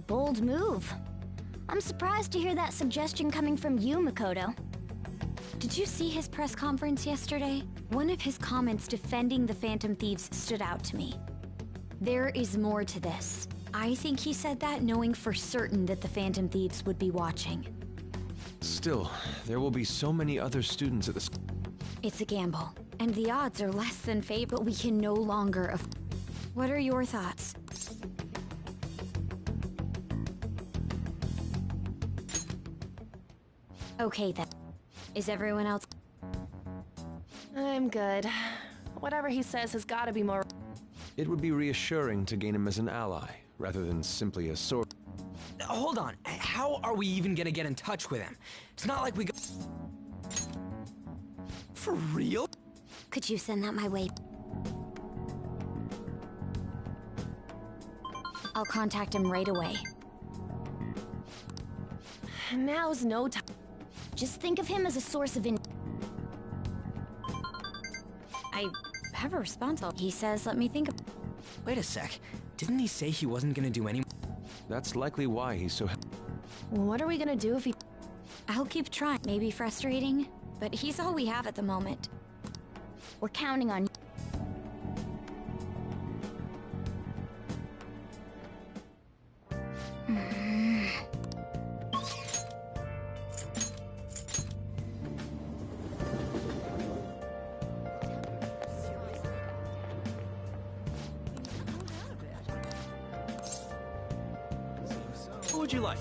Bold move. I'm surprised to hear that suggestion coming from you, Makoto. Did you see his press conference yesterday? One of his comments defending the Phantom Thieves stood out to me. There is more to this. I think he said that knowing for certain that the Phantom Thieves would be watching. Still, there will be so many other students at the school. It's a gamble, and the odds are less than fate, but we can no longer What are your thoughts? Okay then. Is everyone else? I'm good. Whatever he says has got to be more... It would be reassuring to gain him as an ally, rather than simply a sword. Hold on. How are we even gonna get in touch with him? It's not like we got... For real? Could you send that my way? I'll contact him right away. Now's no time. Just think of him as a source of I have a response. He says, let me think of... Wait a sec. Didn't he say he wasn't gonna do any... That's likely why he's so... What are we gonna do if he... I'll keep trying. Maybe frustrating, but he's all we have at the moment. We're counting on you. What would you like?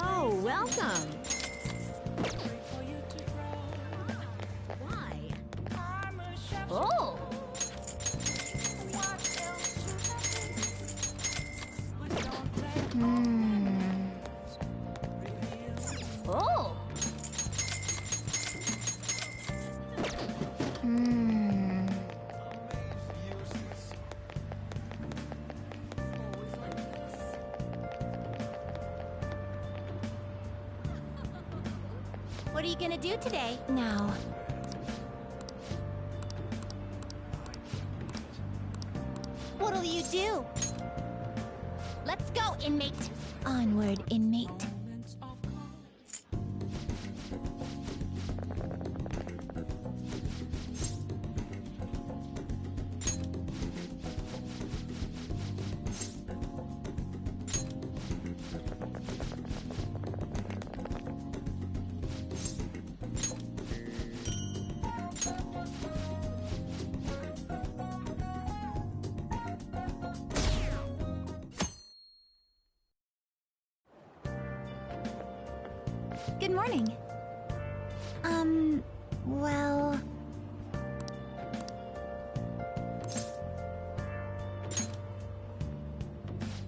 Oh, welcome. Why? Oh! Oh! What are you gonna do today? Now, What'll you do? Let's go, inmate. onward, inmate. Good morning. Well...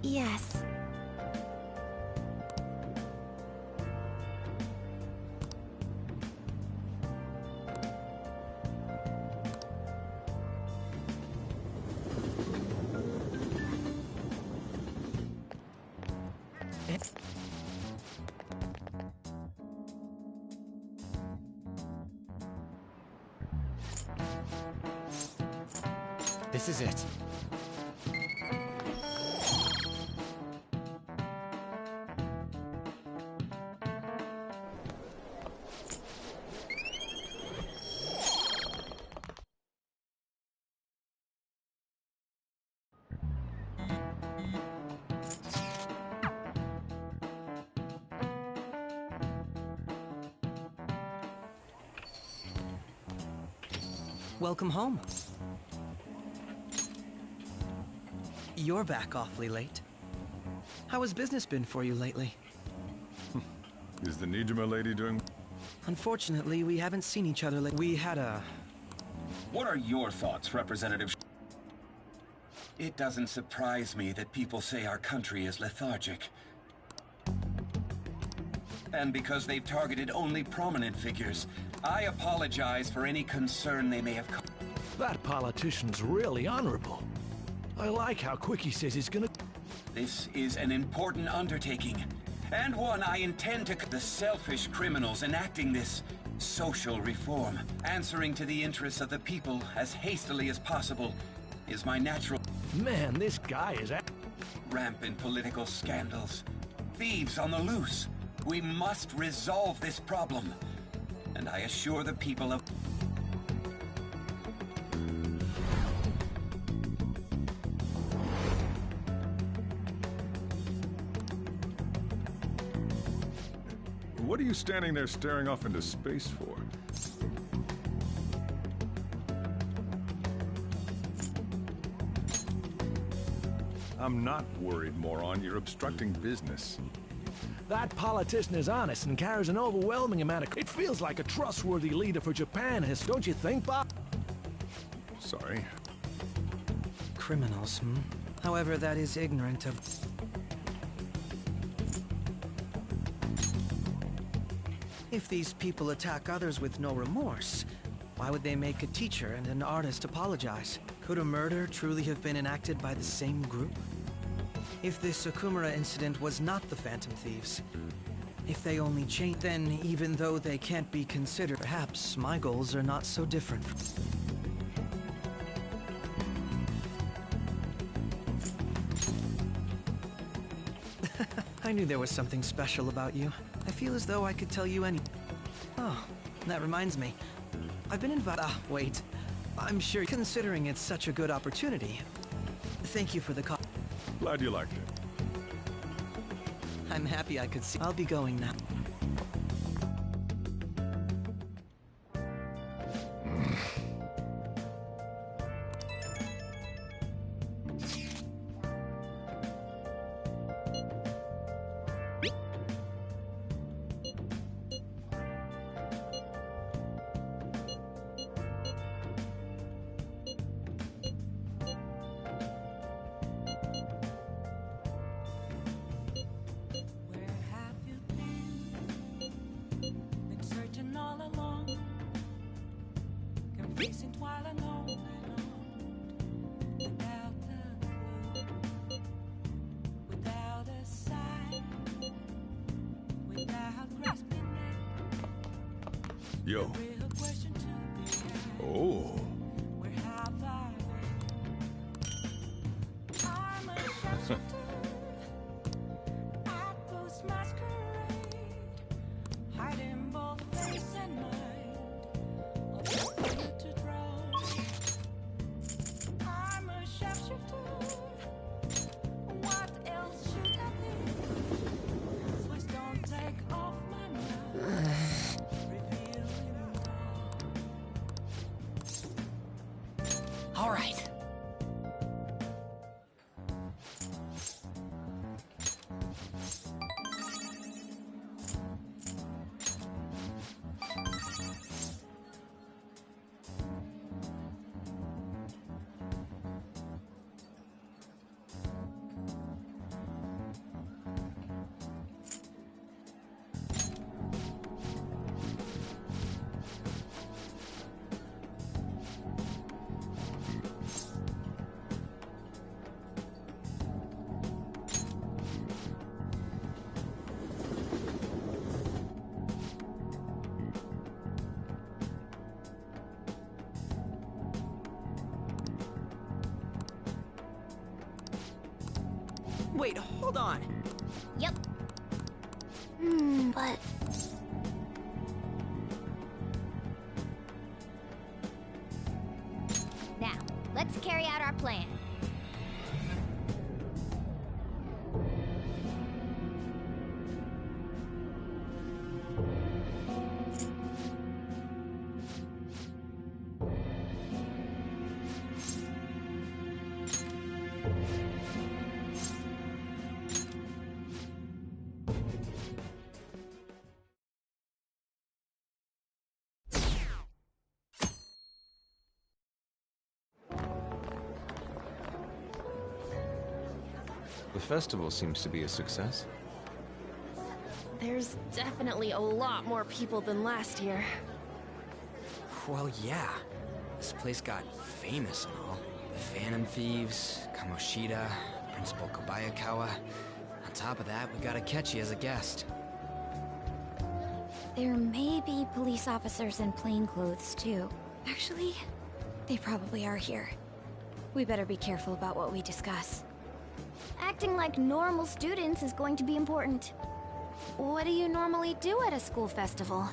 Yes. This is it. Welcome home. You're back awfully late. How has business been for you lately? Is the Nijima lady doing? Unfortunately, we haven't seen each other lately. We had a... What are your thoughts, Representative? It doesn't surprise me that people say our country is lethargic. And because they've targeted only prominent figures, I apologize for any concern they may have caused. That politician's really honorable. I like how quick he says he's gonna... This is an important undertaking, and one I intend to... The selfish criminals enacting this social reform, answering to the interests of the people as hastily as possible, is my natural... Man, this guy is... Rampant political scandals. Thieves on the loose. We must resolve this problem. And I assure the people of... What are you standing there staring off into space for? I'm not worried, moron. You're obstructing business. That politician is honest and carries an overwhelming amount of... It feels like a trustworthy leader for Japan has, don't you think, Bob? Sorry. Criminals, hmm? However, that is ignorant of... If these people attack others with no remorse, why would they make a teacher and an artist apologize? Could a murder truly have been enacted by the same group? If this Okumura incident was not the Phantom Thieves, if they only changed, then even though they can't be considered, perhaps my goals are not so different. I knew there was something special about you. I feel as though I could tell you any... Oh, that reminds me. I've been invited... Ah, wait. I'm sure considering it's such a good opportunity. Thank you for the call. Glad you liked it. I'm happy I could see... I'll be going now. Yo. Oh. All right. Wait, hold on. Yep. But... Now, let's carry out our plan. The festival seems to be a success. There's definitely a lot more people than last year. Well, yeah. This place got famous and all. The Phantom Thieves, Kamoshida, Principal Kobayakawa. On top of that, we got Akechi as a guest. There may be police officers in plainclothes, too. Actually, they probably are here. We better be careful about what we discuss. Acting like normal students is going to be important. What do you normally do at a school festival?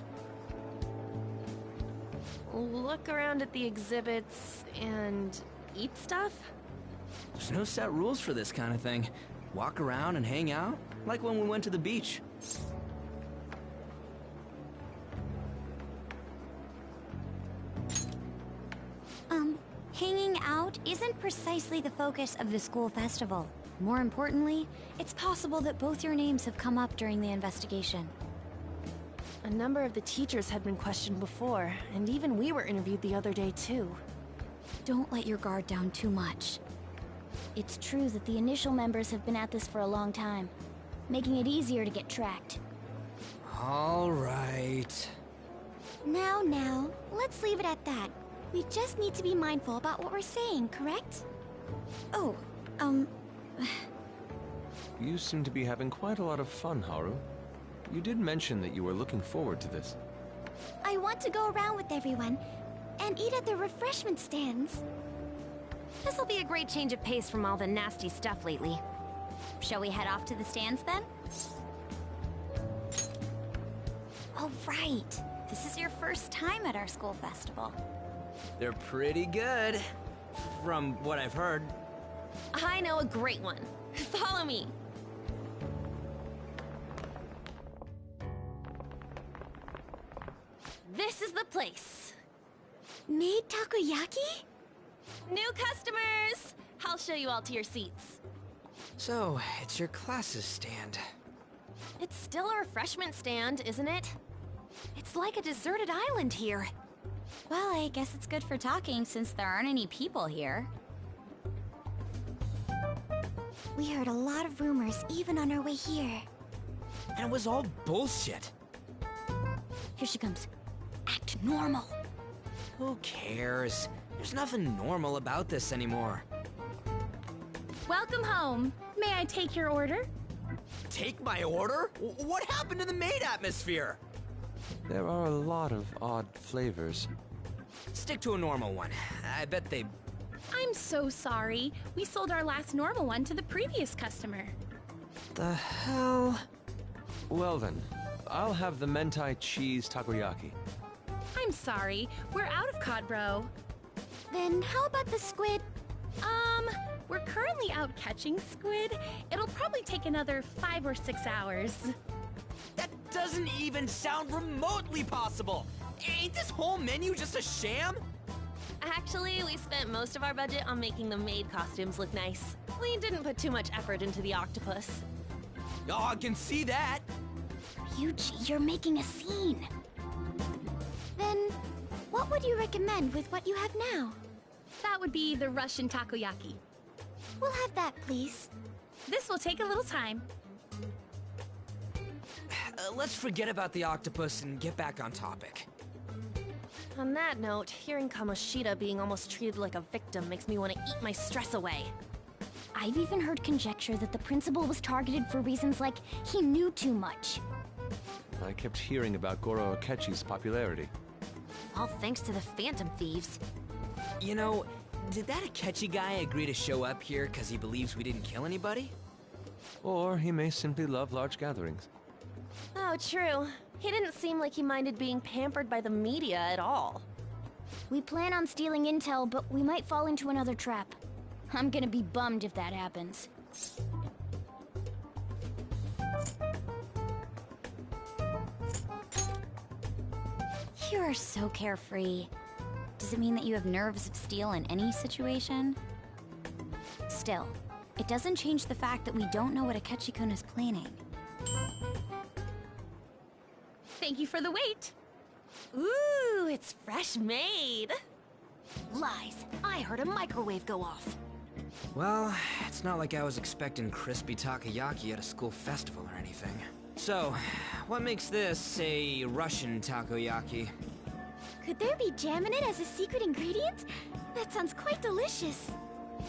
Look around at the exhibits and eat stuff? There's no set rules for this kind of thing. Walk around and hang out, like when we went to the beach. Hanging out isn't precisely the focus of the school festival. More importantly, it's possible that both your names have come up during the investigation. A number of the teachers had been questioned before, and even we were interviewed the other day too. Don't let your guard down too much. It's true that the initial members have been at this for a long time, making it easier to get tracked. All right. Now, let's leave it at that. We just need to be mindful about what we're saying, correct? Oh, You seem to be having quite a lot of fun, Haru. You did mention that you were looking forward to this. I want to go around with everyone and eat at the refreshment stands. this'll be a great change of pace from all the nasty stuff lately. Shall we head off to the stands then? Oh, right. This is your first time at our school festival. They're pretty good, from what I've heard. I know a great one. Follow me. This is the place. Made takoyaki? New customers! I'll show you all to your seats. So, it's your class's stand. It's still a refreshment stand, isn't it? It's like a deserted island here. Well, I guess it's good for talking since there aren't any people here. We heard a lot of rumors even on our way here. And it was all bullshit. Here she comes. Act normal. Who cares? There's nothing normal about this anymore. Welcome home. May I take your order? Take my order? What happened to the maid atmosphere? There are a lot of odd flavors. Stick to a normal one. I bet they... I'm so sorry. We sold our last normal one to the previous customer. The hell? Well then, I'll have the mentai cheese takoyaki. I'm sorry. We're out of cod, bro. Then how about the squid? We're currently out catching squid. It'll probably take another 5 or 6 hours. That doesn't even sound remotely possible! Ain't this whole menu just a sham? Actually, we spent most of our budget on making the maid costumes look nice. We didn't put too much effort into the octopus. Oh, I can see that! Yuji, you're making a scene. Then, what would you recommend with what you have now? That would be the Russian takoyaki. We'll have that, please. This will take a little time. Let's forget about the octopus and get back on topic. On that note, hearing Kamoshida being almost treated like a victim makes me want to eat my stress away. I've even heard conjecture that the principal was targeted for reasons like he knew too much. I kept hearing about Goro Akechi's popularity. All thanks to the Phantom Thieves. You know, did that Akechi guy agree to show up here because he believes we didn't kill anybody? Or he may simply love large gatherings. Oh, true. He didn't seem like he minded being pampered by the media at all. We plan on stealing intel, but we might fall into another trap. I'm gonna be bummed if that happens. You are so carefree. Does it mean that you have nerves of steel in any situation? Still, it doesn't change the fact that we don't know what Akechi-kun is planning. Thank you for the wait. Ooh, it's fresh made. Lies. I heard a microwave go off. Well, it's not like I was expecting crispy takoyaki at a school festival or anything. So, what makes this a Russian takoyaki? Could there be jam in it as a secret ingredient? That sounds quite delicious.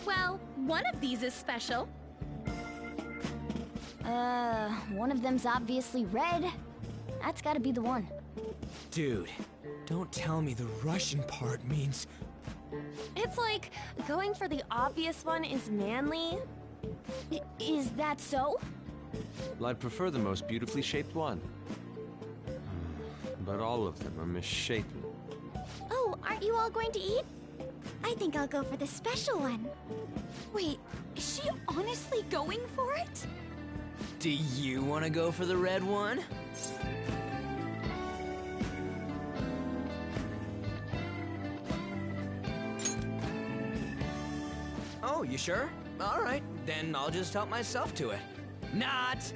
Well, one of these is special. One of them's obviously red. That's gotta be the one. Dude, don't tell me the Russian part means... It's like going for the obvious one is manly. Is that so? Well, I'd prefer the most beautifully shaped one. But all of them are misshapen. Oh, aren't you all going to eat? I think I'll go for the special one. Wait, is she honestly going for it? Do you want to go for the red one? Oh, you sure? All right, then I'll just help myself to it. Not!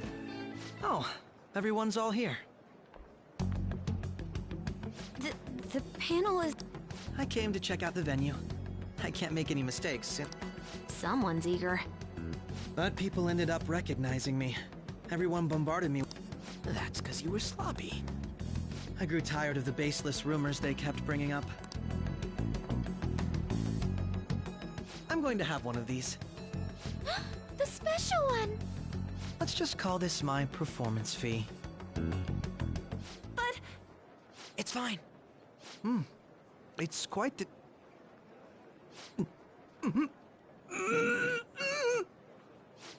Oh, everyone's all here. The panel is... I came to check out the venue. I can't make any mistakes. Someone's eager. But people ended up recognizing me. Everyone bombarded me. That's because you were sloppy. I grew tired of the baseless rumors they kept bringing up. I'm going to have one of these. The special one! Let's just call this my performance fee. But It's fine. It's quite the...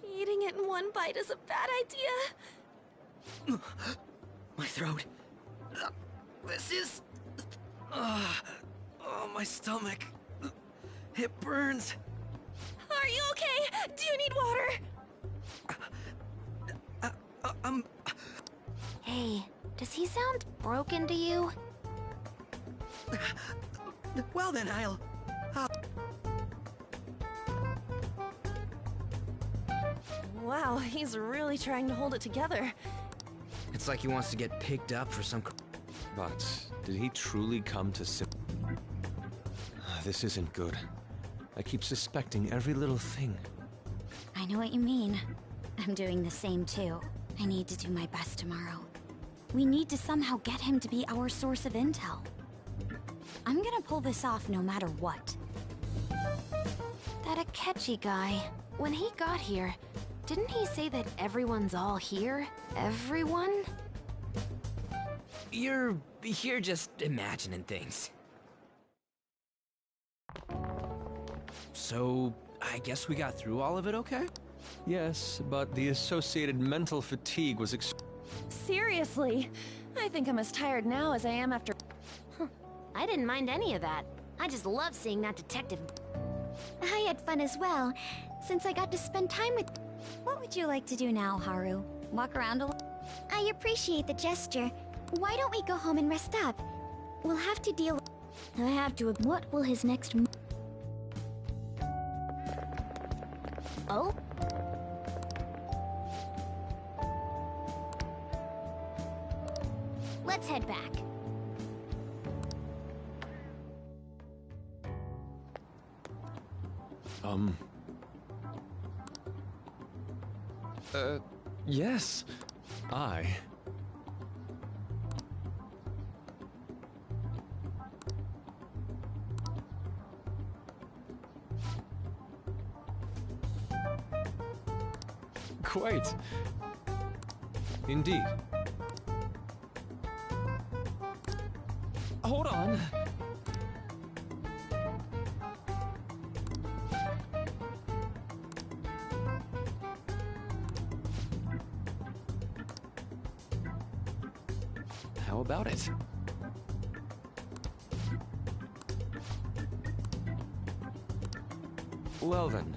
eating it in one bite is a bad idea. My throat. This is... oh, my stomach. It burns. Are you okay? Do you need water? Hey, does he sound broken to you? Well then, I'll... Wow, he's really trying to hold it together. It's like he wants to get picked up for some... But did he truly come to This isn't good. I keep suspecting every little thing. I know what you mean. I'm doing the same too. I need to do my best tomorrow. We need to somehow get him to be our source of intel. I'm gonna pull this off no matter what. That Akechi guy, when he got here, didn't he say that everyone's all here? Everyone? You're just imagining things. So, I guess we got through all of it okay? Yes, but the associated mental fatigue was Seriously, I think I'm as tired now as I am after. I didn't mind any of that. I just love seeing that detective. I had fun as well, since I got to spend time with... What would you like to do now, Haru? Walk around a little? I appreciate the gesture. Why don't we go home and rest up? We'll have to deal... I have to... What will his next... Oh? Let's head back. Yes. I... Quite. Indeed. Hold on. How about it? Well then.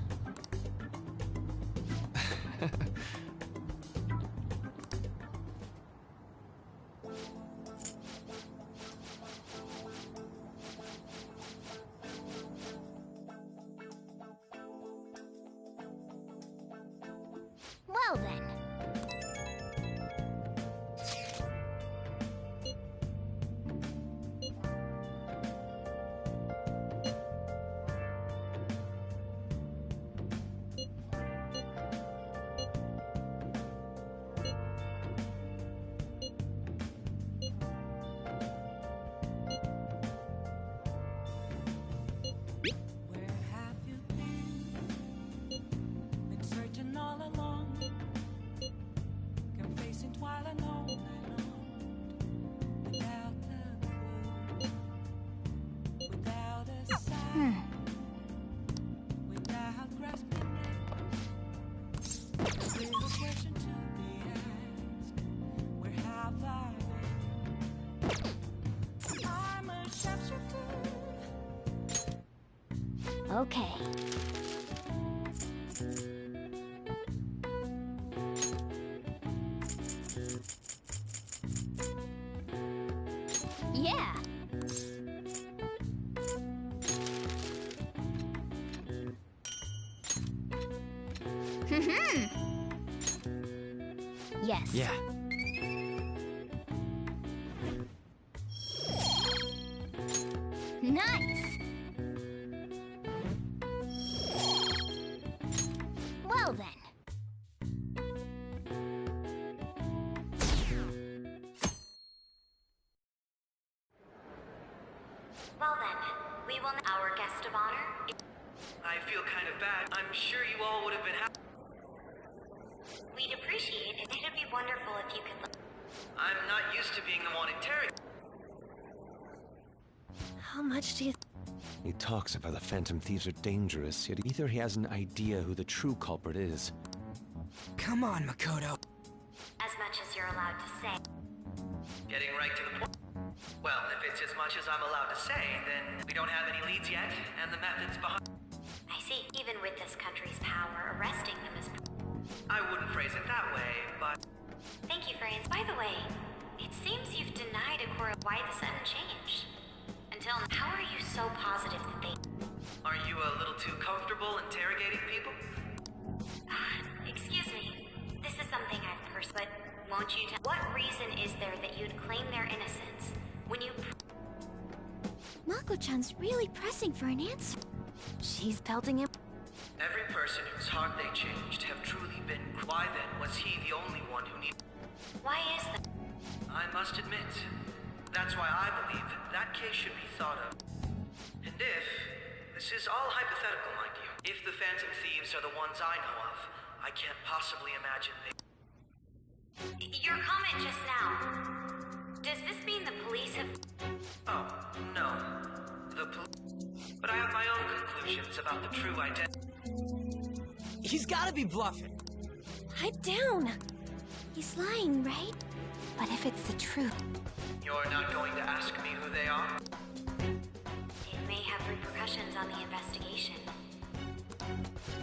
Well then. Okay. Yeah. Yes. Yeah. Nice. Well then. Well then, we will our guest of honor. I feel kind of bad. I'm sure you all would have been happy. We'd appreciate it. It'd be wonderful if you could. I'm not used to being the one interrogated. How much do you... He talks about the Phantom Thieves are dangerous, yet either he has an idea who the true culprit is. Come on, Makoto. As much as you're allowed to say. Getting right to the point. Well, if it's as much as I'm allowed to say, then we don't have any leads yet, and the methods behind... I see. Even with this country's power, arresting them is... I wouldn't phrase it that way, but... Thank you, Franz. By the way, it seems you've denied Ikora why the sudden change. Until now, how are you so positive that they... Are you a little too comfortable interrogating people? Excuse me. This is something I've but won't you tell... What reason is there that you'd claim their innocence when you... Mako-chan's really pressing for an answer. She's pelting him. Every person whose heart they changed have truly been... Why then was he the only one who needed... Why is that? I must admit, that's why I believe that case should be thought of. And if... This is all hypothetical, mind you. If the Phantom Thieves are the ones I know of, I can't possibly imagine they... Your comment just now. Does this mean the police have... Oh, no. But I have my own conclusions about the true identity. He's gotta be bluffing. Pipe down. He's lying, right? But if it's the truth... You're not going to ask me who they are? It may have repercussions on the investigation.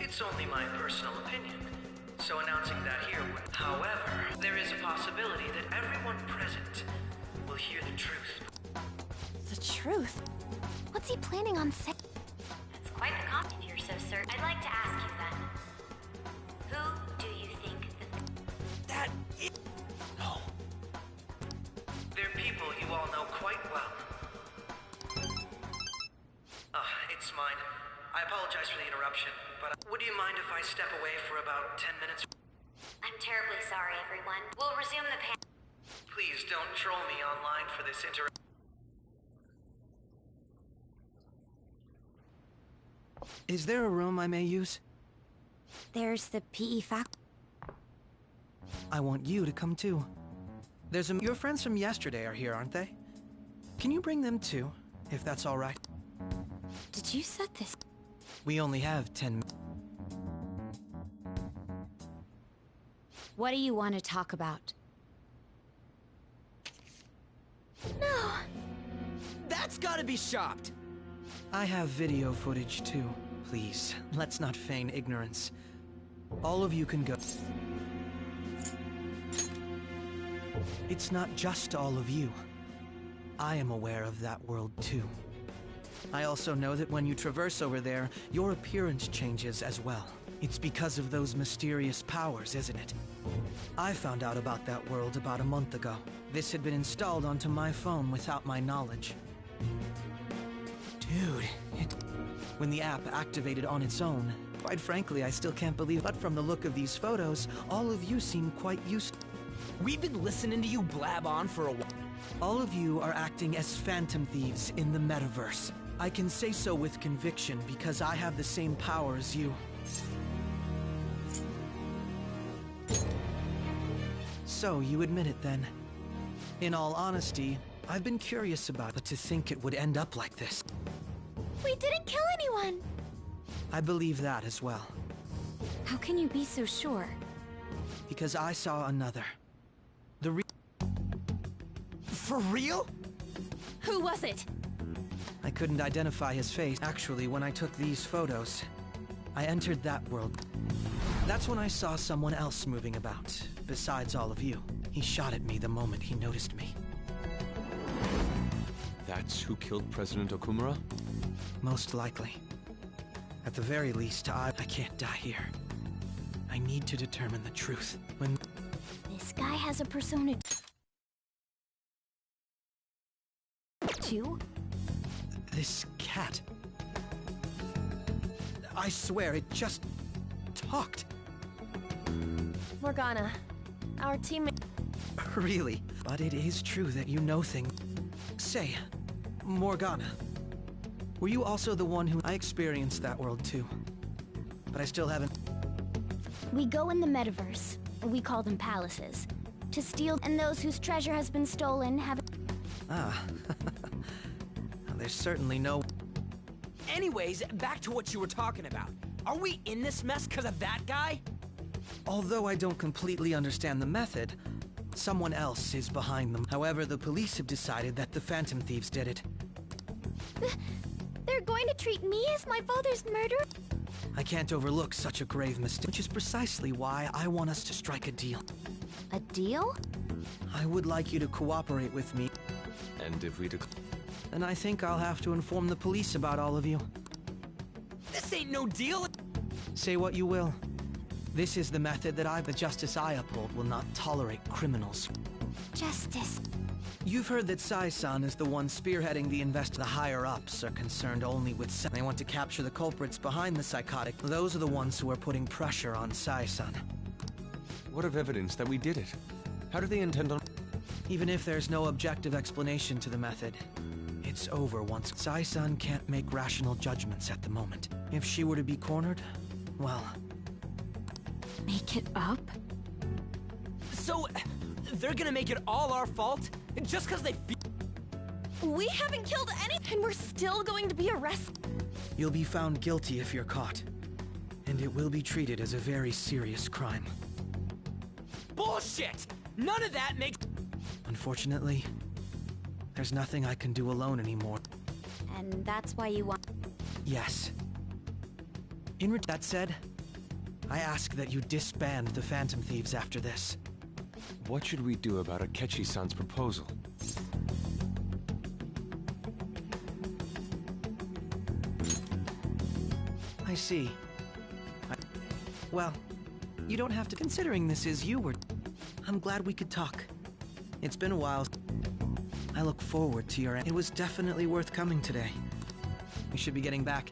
It's only my personal opinion, so announcing that here would... However, there is a possibility that everyone present will hear the truth. The truth? What's he planning on saying? That's quite the comment if you're so certain. I'd like to ask you then. Who do you think That is... No. They're people you all know quite well. It's mine. I apologize for the interruption, but would you mind if I step away for about 10 minutes? I'm terribly sorry, everyone. We'll resume the pan... Please don't troll me online for this Is there a room I may use? There's the PE faculty. I want you to come too. Your friends from yesterday are here, aren't they? Can you bring them too, if that's all right? Did you set this? We only have 10 minutes. What do you want to talk about? No! That's gotta be shopped! I have video footage too. Please, let's not feign ignorance. All of you can go. It's not just all of you. I am aware of that world too. I also know that when you traverse over there, your appearance changes as well. It's because of those mysterious powers, isn't it? I found out about that world about a month ago. This had been installed onto my phone without my knowledge. Dude, when the app activated on its own, quite frankly, I still can't believe. But from the look of these photos, all of you seem quite used. We've been listening to you blab on for a while. All of you are acting as Phantom Thieves in the metaverse. I can say so with conviction because I have the same power as you. So, you admit it then. In all honesty, I've been curious about it, but to think it would end up like this. We didn't kill anyone! I believe that as well. How can you be so sure? Because I saw another. For real? Who was it? I couldn't identify his face. Actually, when I took these photos, I entered that world. That's when I saw someone else moving about, besides all of you. He shot at me the moment he noticed me. That's who killed President Okumura? Most likely. At the very least, I can't die here. I need to determine the truth. When This guy has a persona 2? this cat... I swear, it just talked. Morgana, our teammate. Really? But it is true that you know things. Say, Morgana, were you also the one who... I experienced that world too. But I still haven't... We go in the metaverse. We call them palaces. To steal, and those whose treasure has been stolen have... Ah. There's certainly no... Anyways, back to what you were talking about. Are we in this mess because of that guy? Although I don't completely understand the method, someone else is behind them. However, the police have decided that the Phantom Thieves did it. They're going to treat me as my father's murderer? I can't overlook such a grave mistake, which is precisely why I want us to strike a deal. A deal? I would like you to cooperate with me. And if we then I think I'll have to inform the police about all of you. This ain't no deal! Say what you will. This is the method that the justice I uphold will not tolerate criminals. Justice. You've heard that Sai-san is the one spearheading the The higher-ups are concerned only with They want to capture the culprits behind the psychotic. Those are the ones who are putting pressure on Sai-san. What of evidence that we did it? How do they intend on... Even if there's no objective explanation to the method, it's over once. Sai-san can't make rational judgments at the moment. If she were to be cornered, well... Make it up? So, they're gonna make it all our fault? Just because they feel... We haven't killed any, and we're still going to be arrested. You'll be found guilty if you're caught. And it will be treated as a very serious crime. Bullshit! None of that makes... Unfortunately, there's nothing I can do alone anymore. And that's why you want... Yes. That said, I ask that you disband the Phantom Thieves after this. What should we do about Akechi-san's proposal? I see. Well, you don't have to, considering this is you were... I'm glad we could talk. It's been a while. I look forward to your... It was definitely worth coming today. We should be getting back.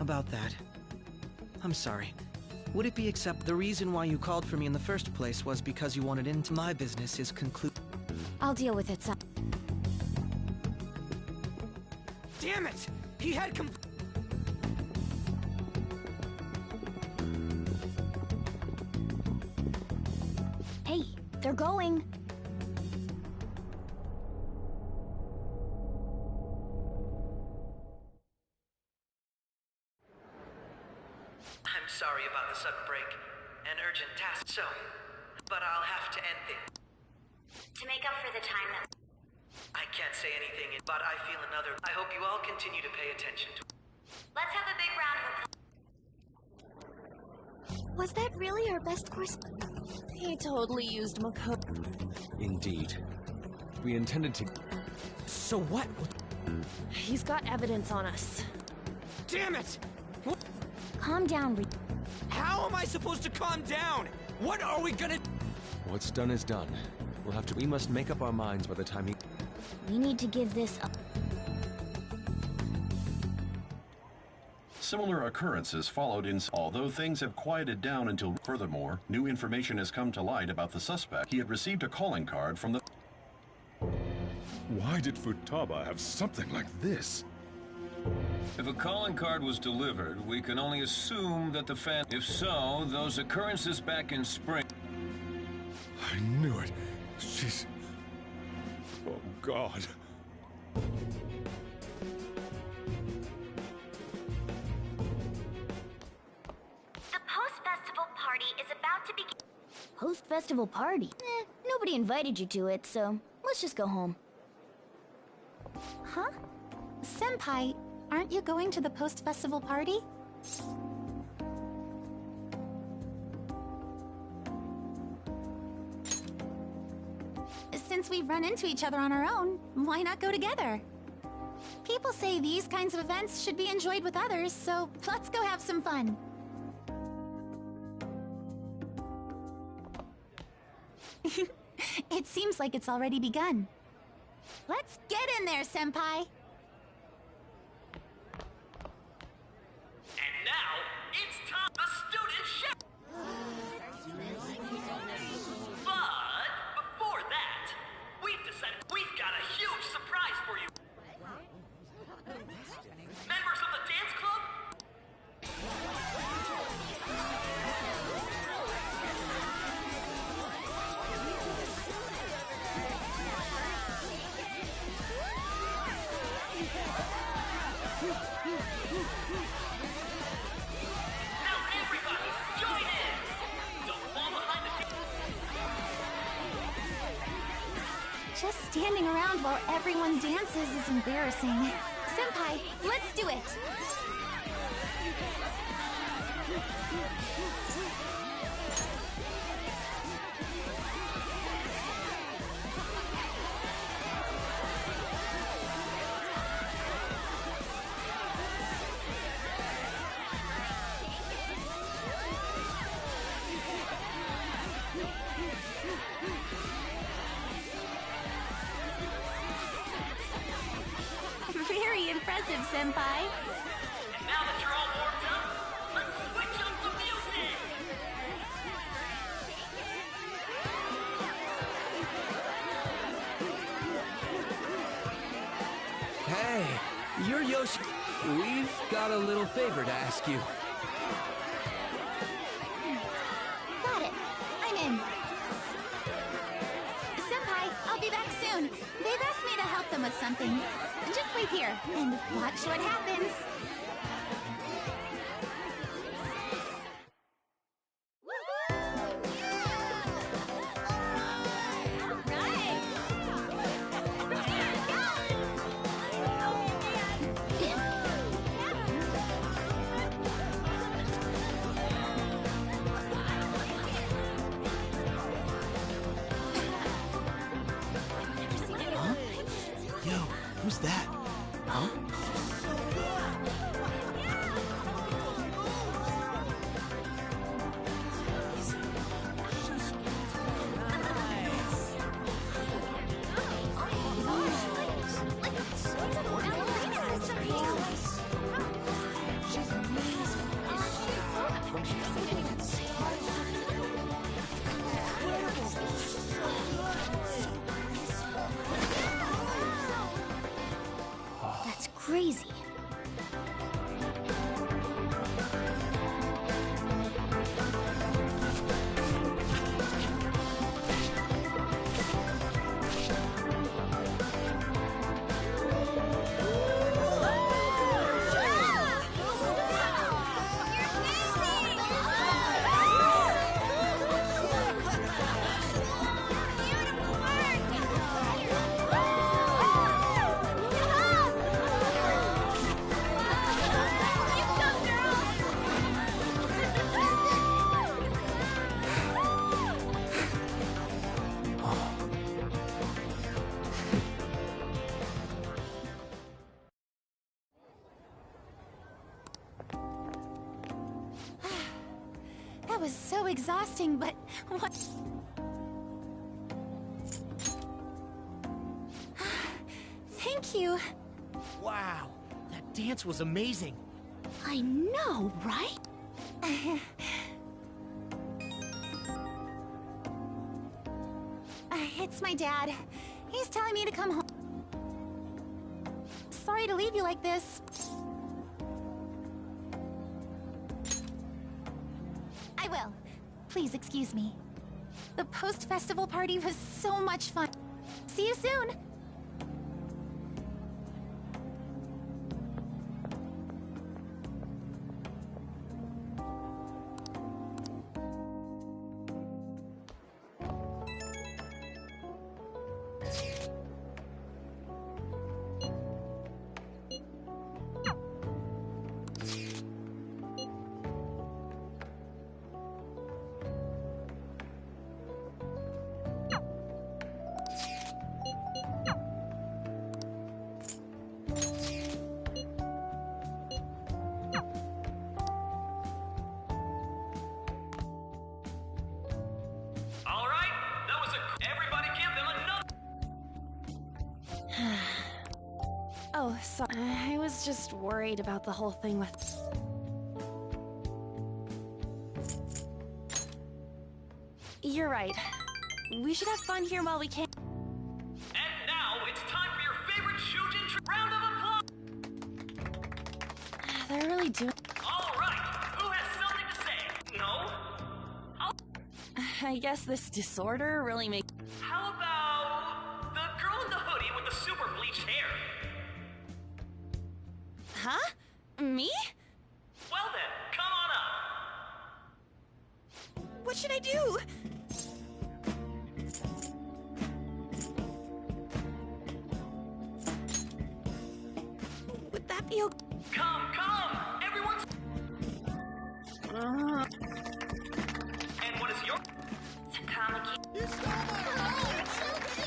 About that. I'm sorry. Would it be the reason why you called for me in the first place was because you wanted into my business is conclude... I'll deal with it, son. Damn it! He had Hey, they're going. I'm sorry about the sudden break. An urgent task, so... But I'll have to end it. To make up for the time that... I can't say anything, but I feel another... I hope you all continue to pay attention to... Let's have a big round of... Was that really our best course? He totally used Mako. Indeed. We intended to... So what? He's got evidence on us. Damn it! Calm down, How am I supposed to calm down? What are we gonna... What's done is done. We'll have to... We must make up our minds by the time he... We need to give this up. Similar occurrences followed although things have quieted down until... Furthermore, new information has come to light about the suspect. He had received a calling card from the... Why did Futaba have something like this? If a calling card was delivered, we can only assume that the If so, those occurrences back in spring... I knew it. She's... Oh, God. The post-festival party is about to begin. Post-festival party? Nobody invited you to it, so let's just go home. Huh? Senpai, aren't you going to the post-festival party? Since we've run into each other on our own, why not go together? People say these kinds of events should be enjoyed with others, so let's go have some fun. It seems like it's already begun. Let's get in there, Senpai! And now, it's time the student chef! But before that, we've decided we've got a huge surprise for you! Members of the dance club? Now everybody, join in! Don't fall behind the... Just standing around while everyone dances is embarrassing. Senpai, let's do it! Very impressive, Senpai. And now that you're all warmed up, let's switch up the music! Hey, you're Yoshi. We've got a little favor to ask you. Got it. I'm in. Senpai, I'll be back soon. They've asked me to help them with something. Just wait here and watch what happens. Yo, who's that? Huh? That's crazy. That was so exhausting, but what? Thank you. Wow, that dance was amazing. I know, right? It's my dad. He's telling me to come home. Sorry to leave you like this. I will. Please excuse me. The post-festival party was so much fun. See you soon! Oh, sorry. I was just worried about the whole thing with... You're right. We should have fun here while we can. And now it's time for your favorite Shujin round of applause! They're really doing... All right, who has something to say? No? I guess this disorder really makes... How about the girl in the hoodie with the super bleached hair? Huh? Me? Well then, come on up. What should I do? Would that be okay? Come! Everyone's... And what is your... Takamaki.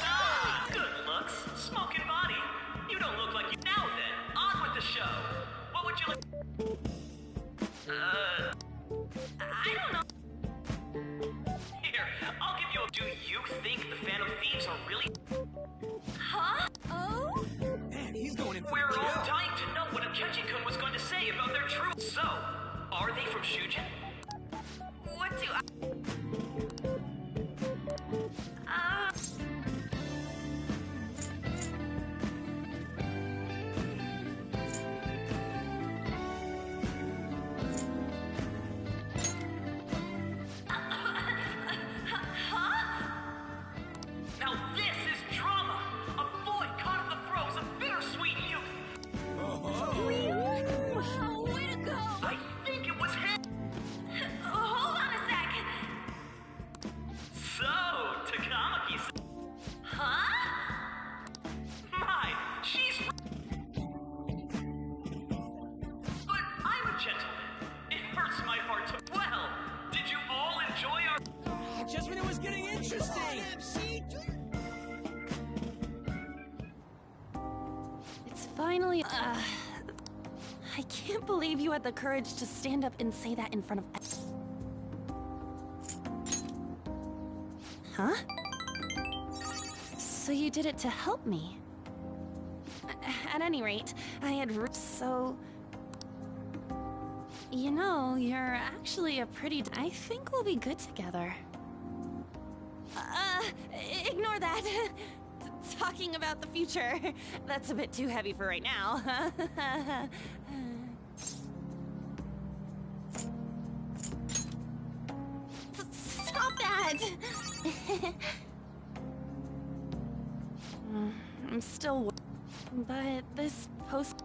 Ah, good looks. Smoking body. You don't look like you... Now then, on with the show. What would you like... I don't know. Here, I'll give you a... Do you think the Phantom Thieves are really... Huh? Oh? Man, he's going in for We're a all kill. dying to know what Akechi-kun was going to say about their true... So, are they from Shujin? What do I... Now this is drama! A boy caught in the throes of bittersweet youth! Wow, way to go! I think it was him! Hold on a sec. So, Takamaki... Huh? My, she's... But I'm a gentleman. It hurts my heart to... Well, did you all enjoy our... Just when it was getting interesting. It's finally... I can't believe you had the courage to stand up and say that in front of... Huh? So you did it to help me? At any rate, I had... So... You know, you're actually a pretty... I think we'll be good together. Ignore that. Talking about the future. That's a bit too heavy for right now. Stop that! I'm still... But this post...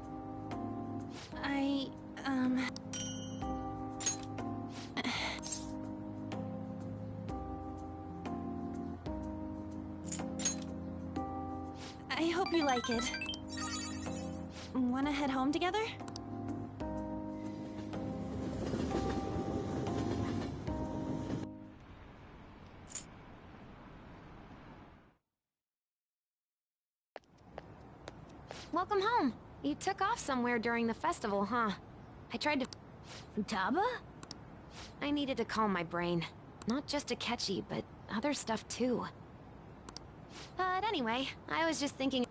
I hope you like it. Wanna head home together? Welcome home. You took off somewhere during the festival, huh? I tried to... Taba? I needed to calm my brain. Not just Akechi, but other stuff too. But anyway, I was just thinking...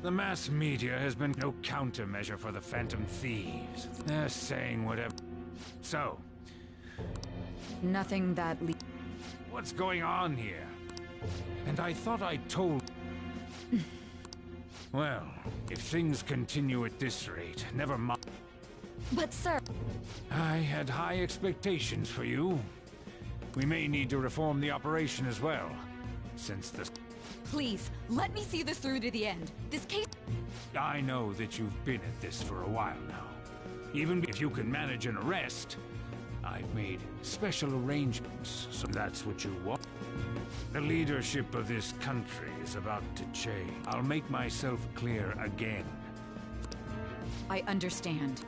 The mass media has been no countermeasure for the Phantom Thieves. They're saying whatever... So... Nothing that What's going on here? And I thought I told... Well, if things continue at this rate, never mind. But sir... I had high expectations for you. We may need to reform the operation as well, since the... Please, let me see this through to the end. This case... I know that you've been at this for a while now. Even if you can manage an arrest, I've made special arrangements, so that's what you want. The leadership of this country is about to change. I'll make myself clear again. I understand.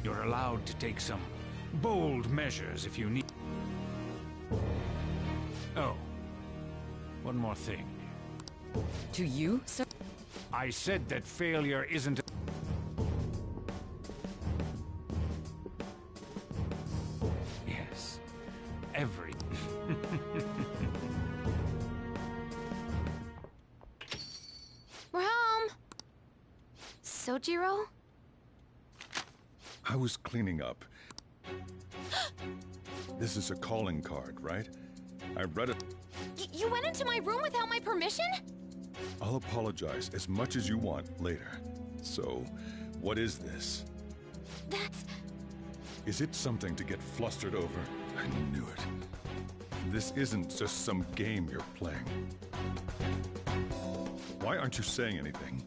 You're allowed to take some bold measures if you need. Oh, one more thing. To you, sir? I said that failure isn't... Yes, every... Sojiro? I was cleaning up. This is a calling card, right? I read it. You went into my room without my permission? I'll apologize as much as you want later. So, what is this? That's... Is it something to get flustered over? I knew it. This isn't just some game you're playing. Why aren't you saying anything?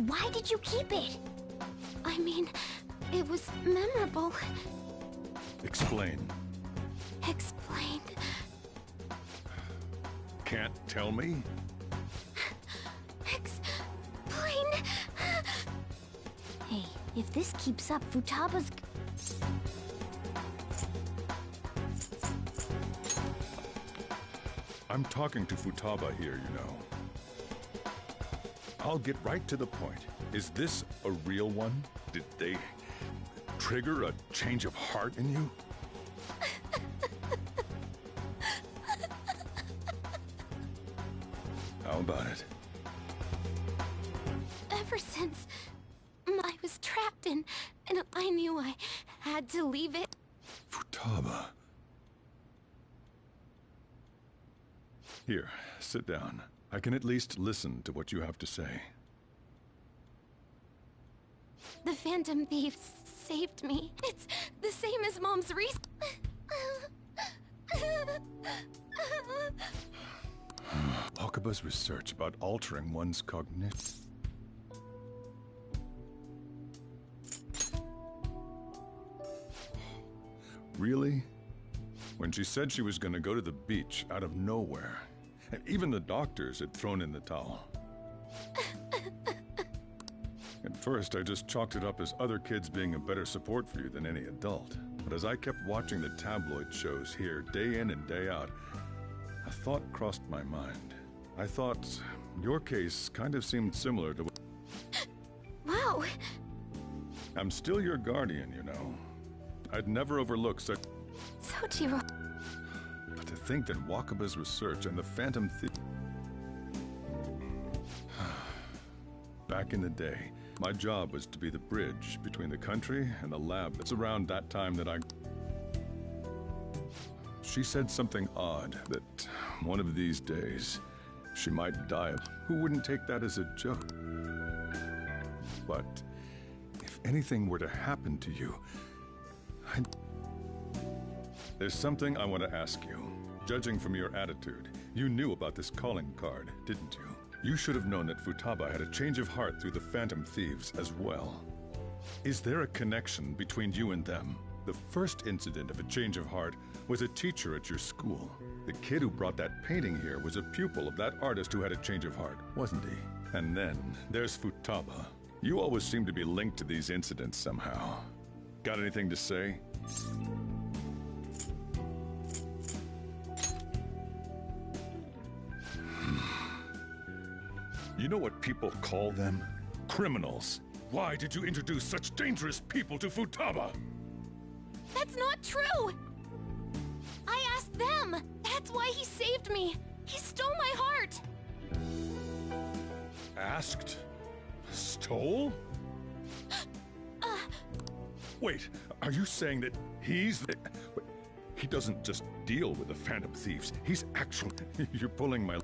Why did you keep it? I mean, it was memorable. Explain. Explain. Can't tell me? Explain. Hey, if this keeps up, Futaba's... I'm talking to Futaba here, you know. I'll get right to the point. Is this a real one? Did they trigger a change of heart in you? How about it? Ever since I was trapped and I knew I had to leave it. Futaba. Here, sit down. I can at least listen to what you have to say. The Phantom Thieves saved me. It's the same as Mom's reason. Wakaba's research about altering one's cognition. Really? When she said she was going to go to the beach out of nowhere, and even the doctors had thrown in the towel. At first, I just chalked it up as other kids being a better support for you than any adult. But as I kept watching the tabloid shows here, day in and day out, a thought crossed my mind. I thought your case kind of seemed similar to what... Wow! I'm still your guardian, you know. I'd never overlook such... Sojiro... But to think that Wakaba's research and the Phantom Thief... Back in the day, my job was to be the bridge between the country and the lab. It's around that time that I... She said something odd, that one of these days, she might die. Who wouldn't take that as a joke? But if anything were to happen to you, There's something I want to ask you. Judging from your attitude, you knew about this calling card, didn't you? You should have known that Futaba had a change of heart through the Phantom Thieves as well. Is there a connection between you and them? The first incident of a change of heart was a teacher at your school. The kid who brought that painting here was a pupil of that artist who had a change of heart, wasn't he? And then there's Futaba. You always seem to be linked to these incidents somehow. Got anything to say? You know what people call them? Criminals. Why did you introduce such dangerous people to Futaba? That's not true! I asked them! That's why he saved me! He stole my heart! Asked? Stole? Wait, are you saying that he's the... He doesn't just deal with the Phantom Thieves. He's actually... You're pulling my... Are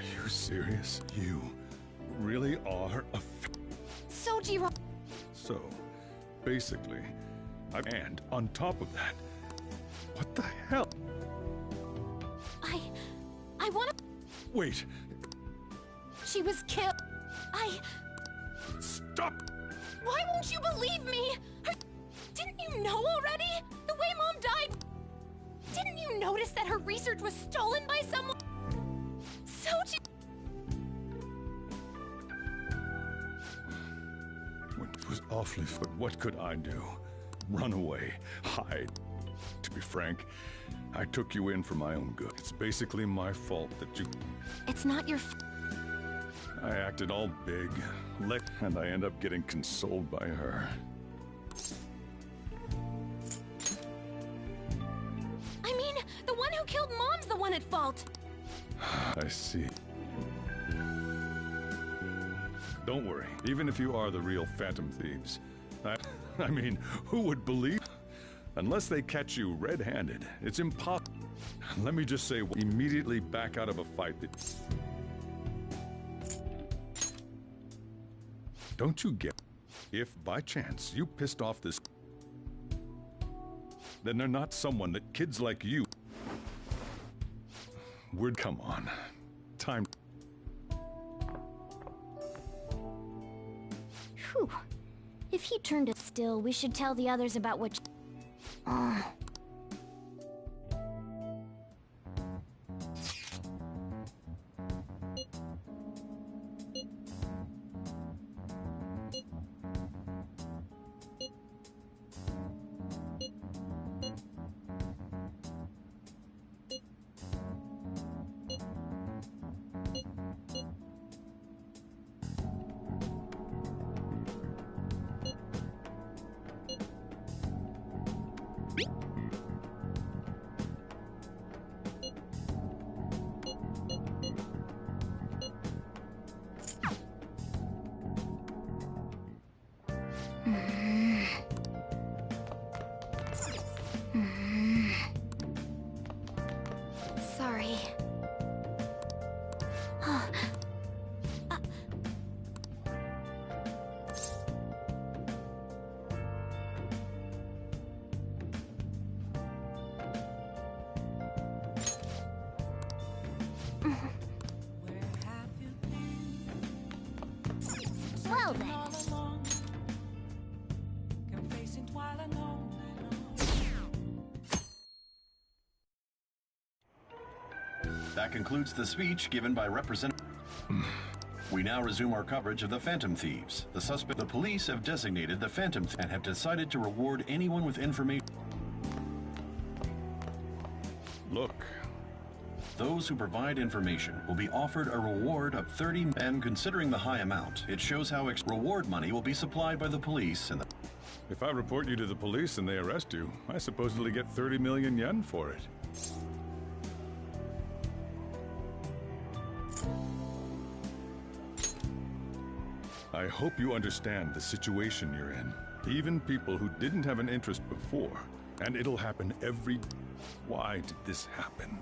you serious? You really are a... Sojiro... So, basically, and on top of that, what the hell? I wanna... Wait. She was killed. Stop! Why won't you believe me? Didn't you know already? The way Mom died... Didn't you notice that her research was stolen by someone? Soji... It was awfully... But what could I do? Run away? Hide? To be frank, I took you in for my own good. It's basically my fault that you... It's not your I acted all big, and I end up getting consoled by her. I mean, the one who killed Mom's the one at fault. I see. Don't worry, even if you are the real Phantom Thieves. I mean, who would believe? Unless they catch you red-handed, it's impossible. Let me just say, immediately back out of a fight that... Don't you get... If, by chance, you pissed off this... Then they're not someone that kids like you... Would come on. Time... Whew. If he turned it still, we should tell the others about what... Sorry. Well then. That concludes the speech given by Representative... We now resume our coverage of the Phantom Thieves. The police have designated the Phantom and have decided to reward anyone with information. Look. Those who provide information will be offered a reward of 30, and considering the high amount, it shows how reward money will be supplied by the police and the... If I report you to the police and they arrest you, I supposedly get 30 million yen for it. I hope you understand the situation you're in. Even people who didn't have an interest before, and it'll happen every... Why did this happen?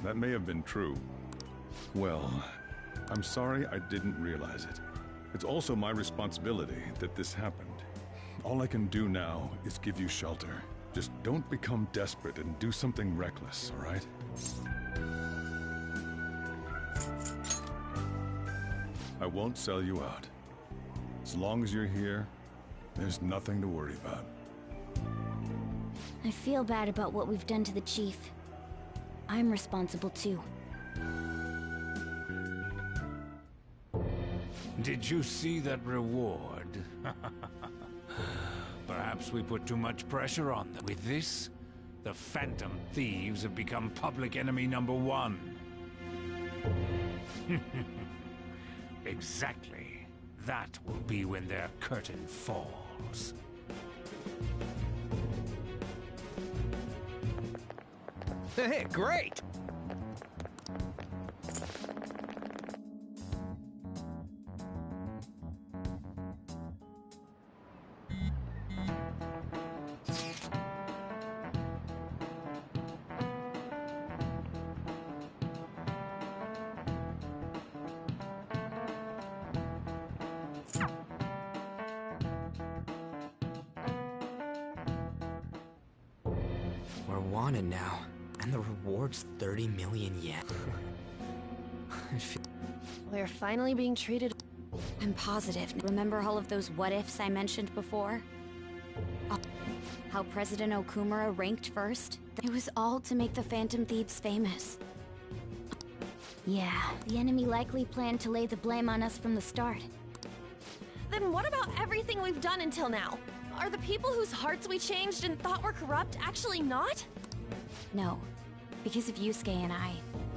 That may have been true. Well, I'm sorry I didn't realize it. It's also my responsibility that this happened. All I can do now is give you shelter. Just don't become desperate and do something reckless, all right? I won't sell you out. As long as you're here, there's nothing to worry about. I feel bad about what we've done to the chief. I'm responsible too. Did you see that reward? Perhaps we put too much pressure on them. With this, the Phantom Thieves have become public enemy #1. Exactly. That will be when their curtain falls. Hey, great! We're wanted now, and the reward's 30 million yen. We're finally being treated... I'm positive. Remember all of those what-ifs I mentioned before? How President Okumura ranked first? It was all to make the Phantom Thieves famous. Yeah, the enemy likely planned to lay the blame on us from the start. Then what about everything we've done until now? Are the people whose hearts we changed and thought were corrupt actually not? No, because of Yusuke and I.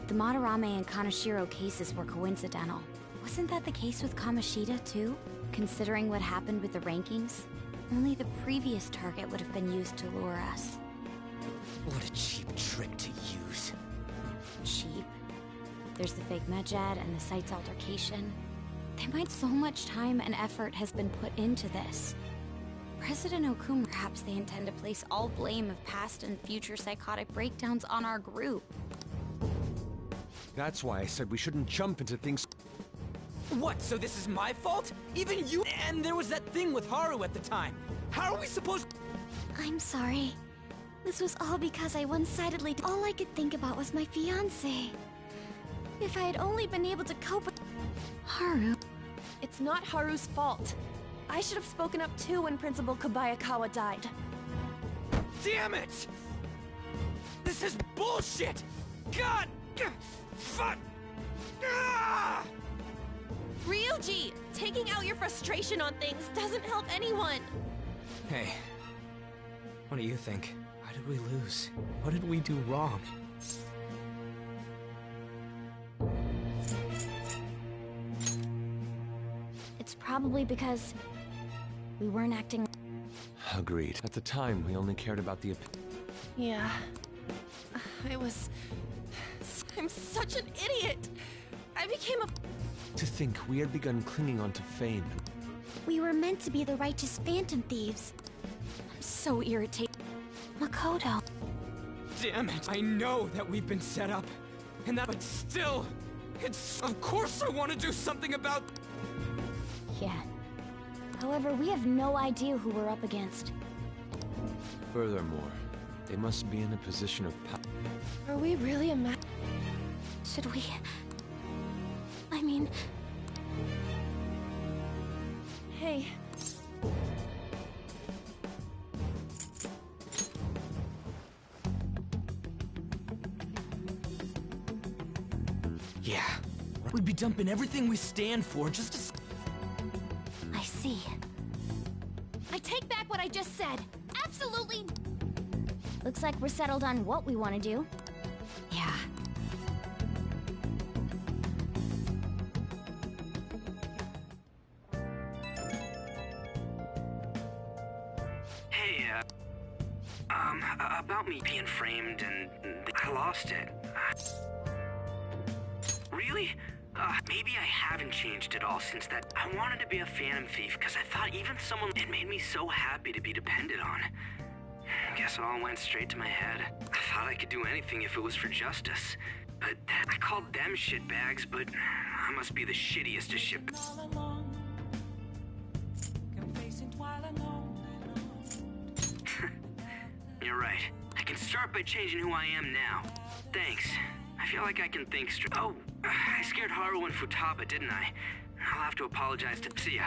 The Madarame and Kaneshiro cases were coincidental. Wasn't that the case with Kamoshida, too? Considering what happened with the rankings? Only the previous target would have been used to lure us. What a cheap trick to use. Cheap. There's the fake Medjed and the site's altercation. They might so much time and effort has been put into this. President Okuma, perhaps they intend to place all blame of past and future psychotic breakdowns on our group. That's why I said we shouldn't jump into things. What, so this is my fault? Even you? And there was that thing with Haru at the time. How are we supposed— I'm sorry. This was all because I one-sidedly— all I could think about was my fiancé. If I had only been able to cope with— Haru. It's not Haru's fault. I should have spoken up too when Principal Kobayakawa died. Damn it! This is bullshit! God! Fuck! Ah! Ryuji! Taking out your frustration on things doesn't help anyone! Hey, what do you think? Why did we lose? What did we do wrong? It's probably because we weren't acting. Agreed. At the time, we only cared about the Yeah. I'm such an idiot! I became a— To think we had begun clinging onto fame. We were meant to be the righteous Phantom Thieves. I'm so irritated. Makoto. Damn it! I know that we've been set up, and that, but still, of course I want to do something about— Yeah. However, we have no idea who we're up against. Furthermore, they must be in a position of power. Are we really a Should we? I mean... Hey. Yeah. We'd be dumping everything we stand for just to— I see. I take back what I just said. Absolutely. Looks like we're settled on what we want to do. Yeah. Hey, about me being framed and I lost it. Really? Maybe I haven't changed at all since that. I wanted to be a Phantom Thief because I thought even someone— it made me so happy to be depended on. Guess it all went straight to my head. I thought I could do anything if it was for justice. But I called them shitbags, but I must be the shittiest of shit. You're right. I can start by changing who I am now. Thanks. I feel like I can think straight. Oh, I scared Haru and Futaba, didn't I? I'll have to apologize to— see ya.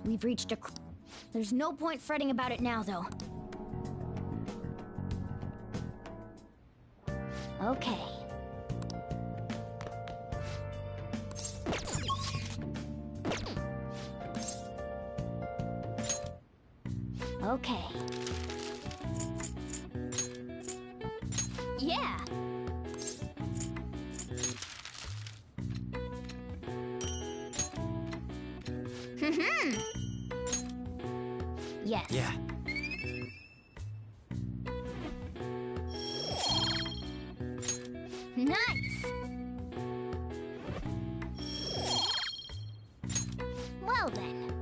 We've reached a... There's no point fretting about it now, though. Okay. Okay. Yeah. Yes. Yeah. Nice. Well then.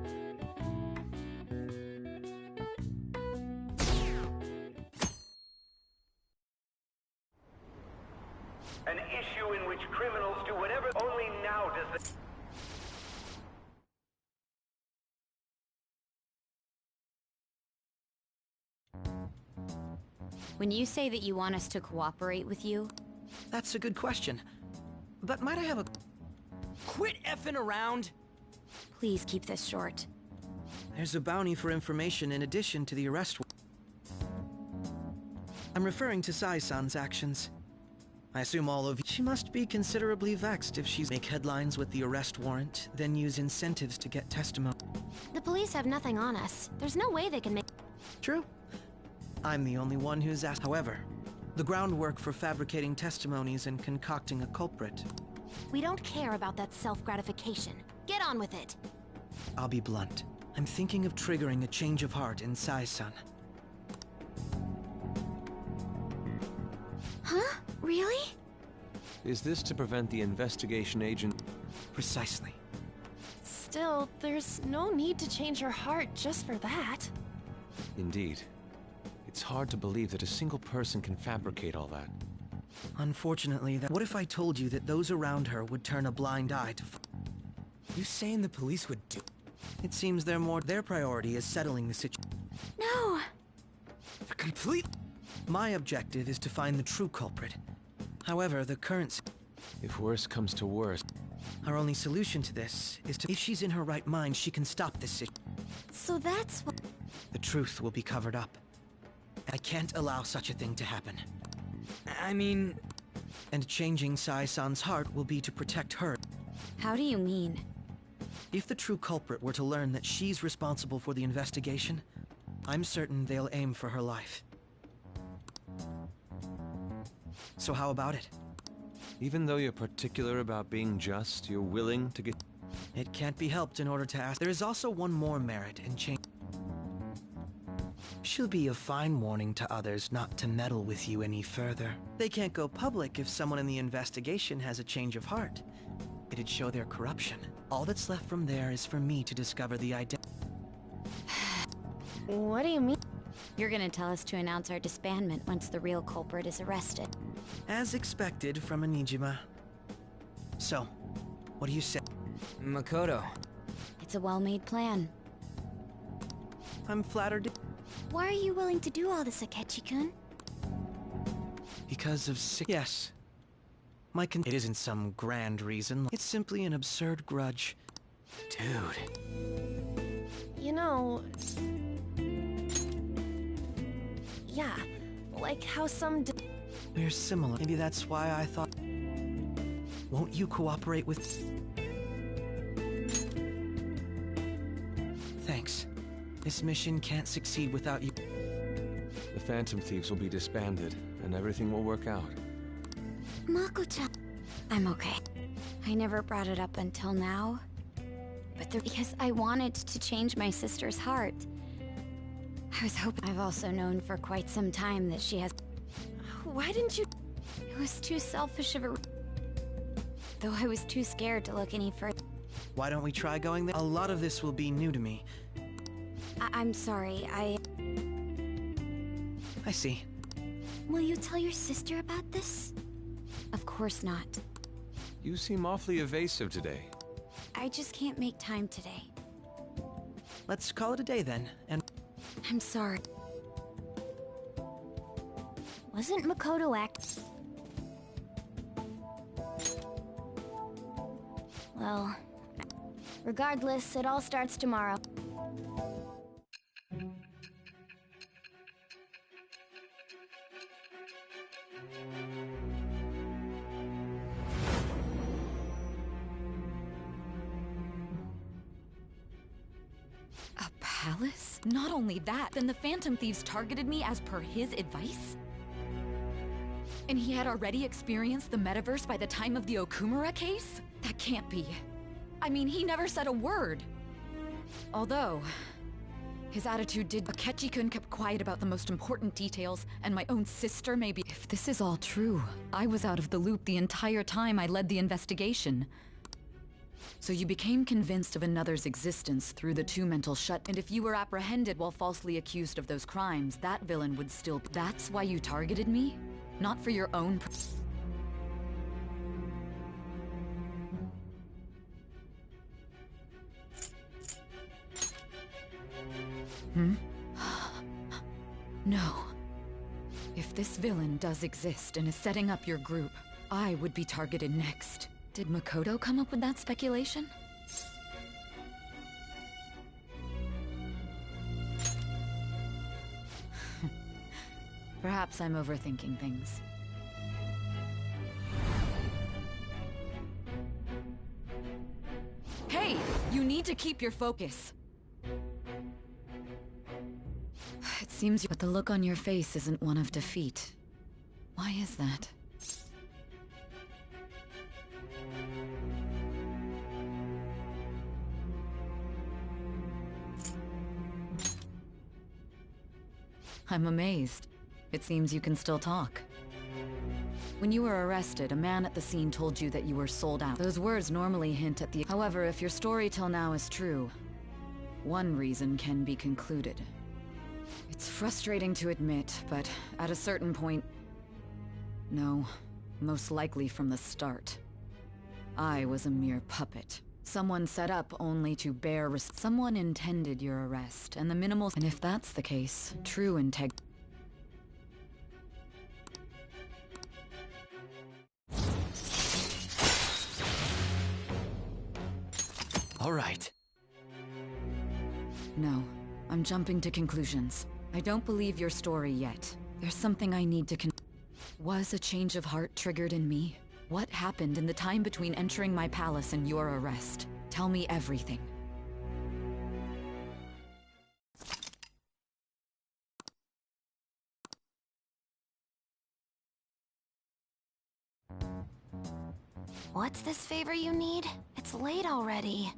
An issue in which criminals do whatever— only now does the— When you say that you want us to cooperate with you... That's a good question. But might I have a... Quit effing around! Please keep this short. There's a bounty for information in addition to the arrest. I'm referring to Sai-san's actions. I assume all of you. She must be considerably vexed if she's make headlines with the arrest warrant, then use incentives to get testimony. The police have nothing on us. There's no way they can make... True. I'm the only one who's asked. However, the groundwork for fabricating testimonies and concocting a culprit. We don't care about that self-gratification. Get on with it. I'll be blunt. I'm thinking of triggering a change of heart in Sai-san. Huh? Really? Is this to prevent the investigation agent? Precisely. Still, there's no need to change her heart just for that. Indeed. It's hard to believe that a single person can fabricate all that. Unfortunately, what if I told you that those around her would turn a blind eye to... You saying the police would do... It seems their priority is settling the situation. No! My objective is to find the true culprit. However, the current... If worse comes to worse... Our only solution to this is to... If she's in her right mind, she can stop this situation. So that's what... The truth will be covered up. I can't allow such a thing to happen. I mean... And changing Sai-san's heart will be to protect her. How do you mean? If the true culprit were to learn that she's responsible for the investigation, I'm certain they'll aim for her life. So how about it? Even though you're particular about being just, you're willing to get... It can't be helped in order to ask. There is also one more merit in change. She'll be a fine warning to others not to meddle with you any further. They can't go public if someone in the investigation has a change of heart. It'd show their corruption. All that's left from there is for me to discover the identity. What do you mean? You're gonna tell us to announce our disbandment once the real culprit is arrested. As expected from Onijima. So, what do you say? Makoto. It's a well-made plan. I'm flattered. Why are you willing to do all this, Akechi-kun? Because of Yes. It isn't some grand reason. It's simply an absurd grudge. Dude. You know... Yeah, like how some... We're similar. Maybe that's why I thought... Won't you cooperate with... Thanks. This mission can't succeed without you. The Phantom Thieves will be disbanded, and everything will work out. Mako-chan. I'm okay. I never brought it up until now. But because I wanted to change my sister's heart. I was hoping... I've also known for quite some time that she has... Why didn't you... It was too selfish of a... Though I was too scared to look any further. Why don't we try going there? A lot of this will be new to me. I'm sorry, I see. Will you tell your sister about this? Of course not. You seem awfully evasive today. I just can't make time today. Let's call it a day then, and... I'm sorry. Wasn't Makoto act... Well... Regardless, it all starts tomorrow. A palace? Not only that, then the Phantom Thieves targeted me as per his advice? And he had already experienced the metaverse by the time of the Okumura case? That can't be. I mean, he never said a word. Although, his attitude did... Akechi-kun kept quiet about the most important details, and my own sister maybe... If this is all true, I was out of the loop the entire time I led the investigation. So you became convinced of another's existence through the two mental shut, and if you were apprehended while falsely accused of those crimes, that villain would still... That's why you targeted me? Not for your own... No. If this villain does exist and is setting up your group, I would be targeted next. Did Makoto come up with that speculation? Perhaps I'm overthinking things. You need to keep your focus. It seems but the look on your face isn't one of defeat. Why is that? I'm amazed. It seems you can still talk. When you were arrested, a man at the scene told you that you were sold out. Those words normally hint at the... However, if your story till now is true, one reason can be concluded. It's frustrating to admit, but at a certain point... No, most likely from the start. I was a mere puppet. Someone set up only to bear someone intended your arrest, and the minimal... And if that's the case, true integrity... All right. No, I'm jumping to conclusions. I don't believe your story yet. There's something I need to Was a change of heart triggered in me? What happened in the time between entering my palace and your arrest? Tell me everything. What's this favor you need? It's late already.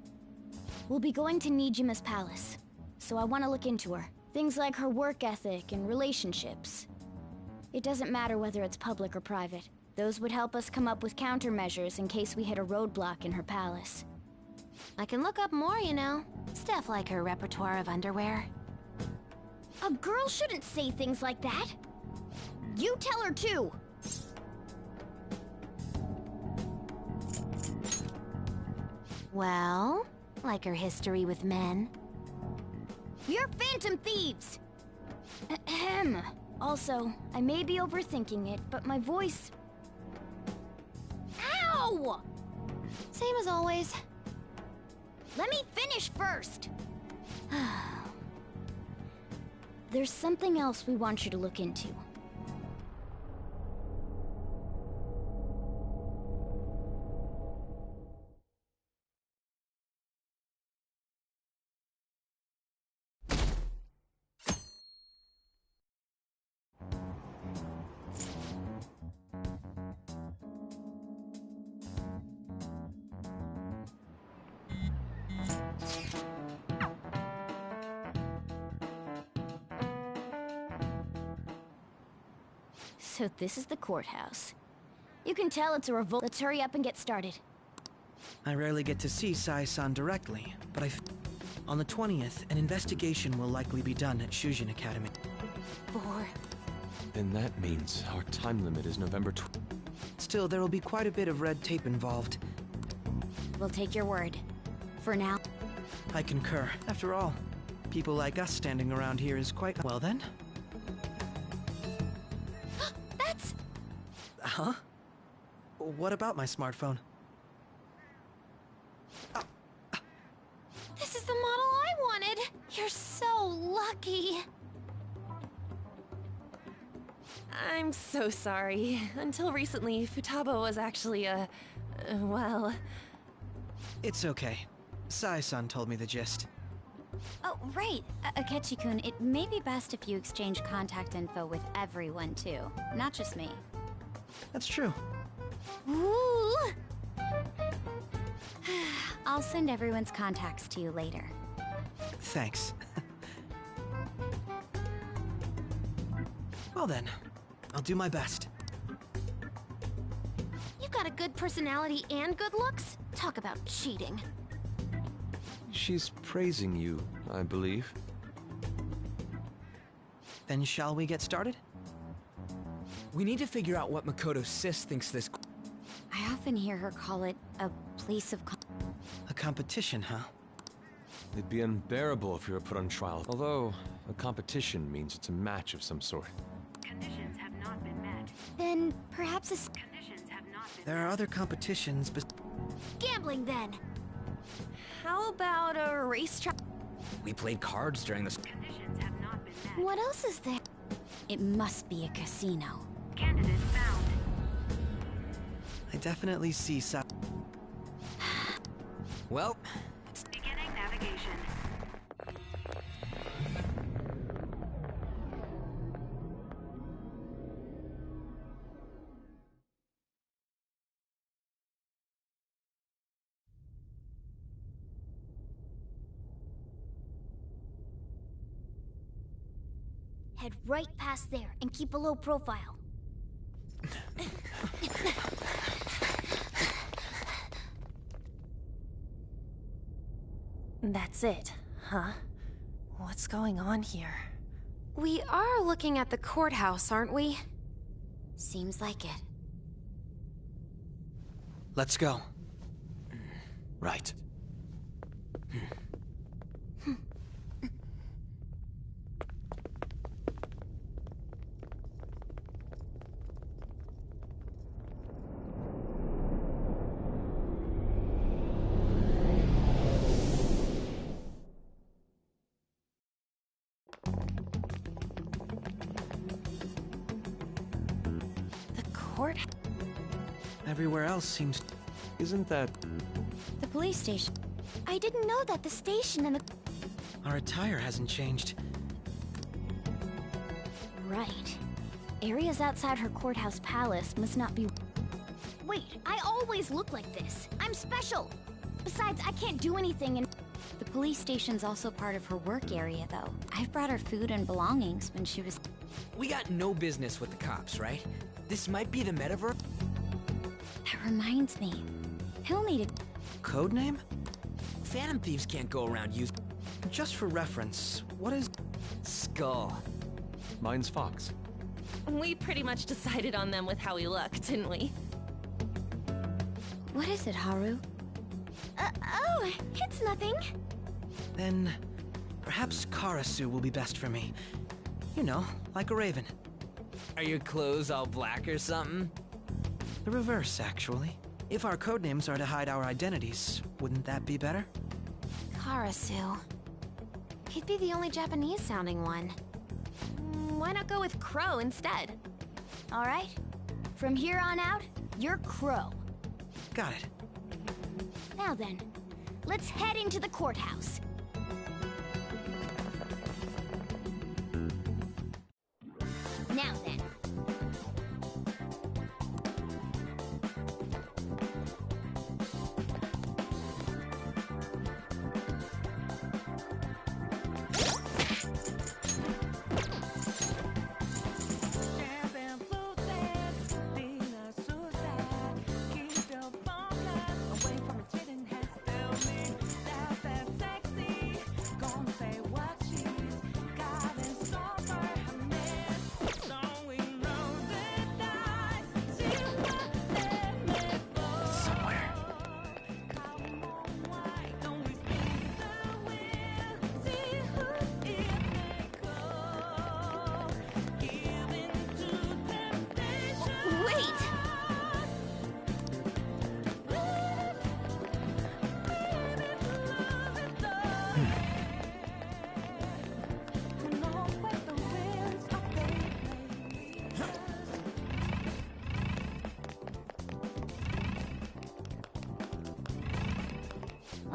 We'll be going to Nijima's palace, so I want to look into her. Things like her work ethic and relationships. It doesn't matter whether it's public or private. Those would help us come up with countermeasures in case we hit a roadblock in her palace. I can look up more, you know. Stuff like her repertoire of underwear. A girl shouldn't say things like that. You tell her too. Well, like her history with men. We're Phantom Thieves! Ahem. Also, I may be overthinking it, but my voice... Ow! Same as always. Let me finish first! There's something else we want you to look into. So this is the courthouse. You can tell it's a revolt. Let's hurry up and get started. I rarely get to see Sai-san directly, but on the 20th, an investigation will likely be done at Shujin Academy. Then that means our time limit is November 20th. Still, there will be quite a bit of red tape involved. We'll take your word. For now. I concur. After all, people like us standing around here is quite... Well then? That's... Huh? What about my smartphone? This is the model I wanted! You're so lucky! I'm so sorry. Until recently, Futaba was actually well... It's okay. Sai-san told me the gist. Oh, right. Akechi-kun, it may be best if you exchange contact info with everyone, too. Not just me. That's true. Ooh! I'll send everyone's contacts to you later. Thanks. Well then, I'll do my best. You've got a good personality and good looks? Talk about cheating. She's praising you, I believe. Then shall we get started? We need to figure out what Makoto Sis thinks this... I often hear her call it a place of... A competition, huh? It'd be unbearable if you were put on trial. Although, a competition means it's a match of some sort. Conditions have not been met. Then perhaps a... Conditions have not been There are other competitions, but... Gambling, then! How about a racetrack? We played cards during this... Conditions have not been met. What else is there? It must be a casino. Candidate found. I definitely see Sai... Well... Begin investigation. Head right past there and keep a low profile. That's it, huh? What's going on here? We are looking at the courthouse, aren't we? Seems like it. Let's go. Right. Court? Everywhere else seems... Isn't that... The police station. I didn't know that the station and the... Our attire hasn't changed. Right. Areas outside her courthouse palace must not be... Wait, I always look like this. I'm special. Besides, I can't do anything and... The police station's also part of her work area, though. I've brought her food and belongings when she was... We got no business with the cops, right? This might be the metaverse? That reminds me. He'll need a... Codename? Phantom Thieves can't go around using... Just for reference, what is... Skull. Mine's Fox. We pretty much decided on them with how we look, didn't we? What is it, Haru? Oh, it's nothing. Then... perhaps Karasu will be best for me. You know, like a raven. Are your clothes all black or something? The reverse, actually. If our codenames are to hide our identities, wouldn't that be better? Karasu. He'd be the only Japanese-sounding one. Why not go with Crow instead? All right. From here on out, you're Crow. Got it. Now then, let's head into the courthouse. Now then.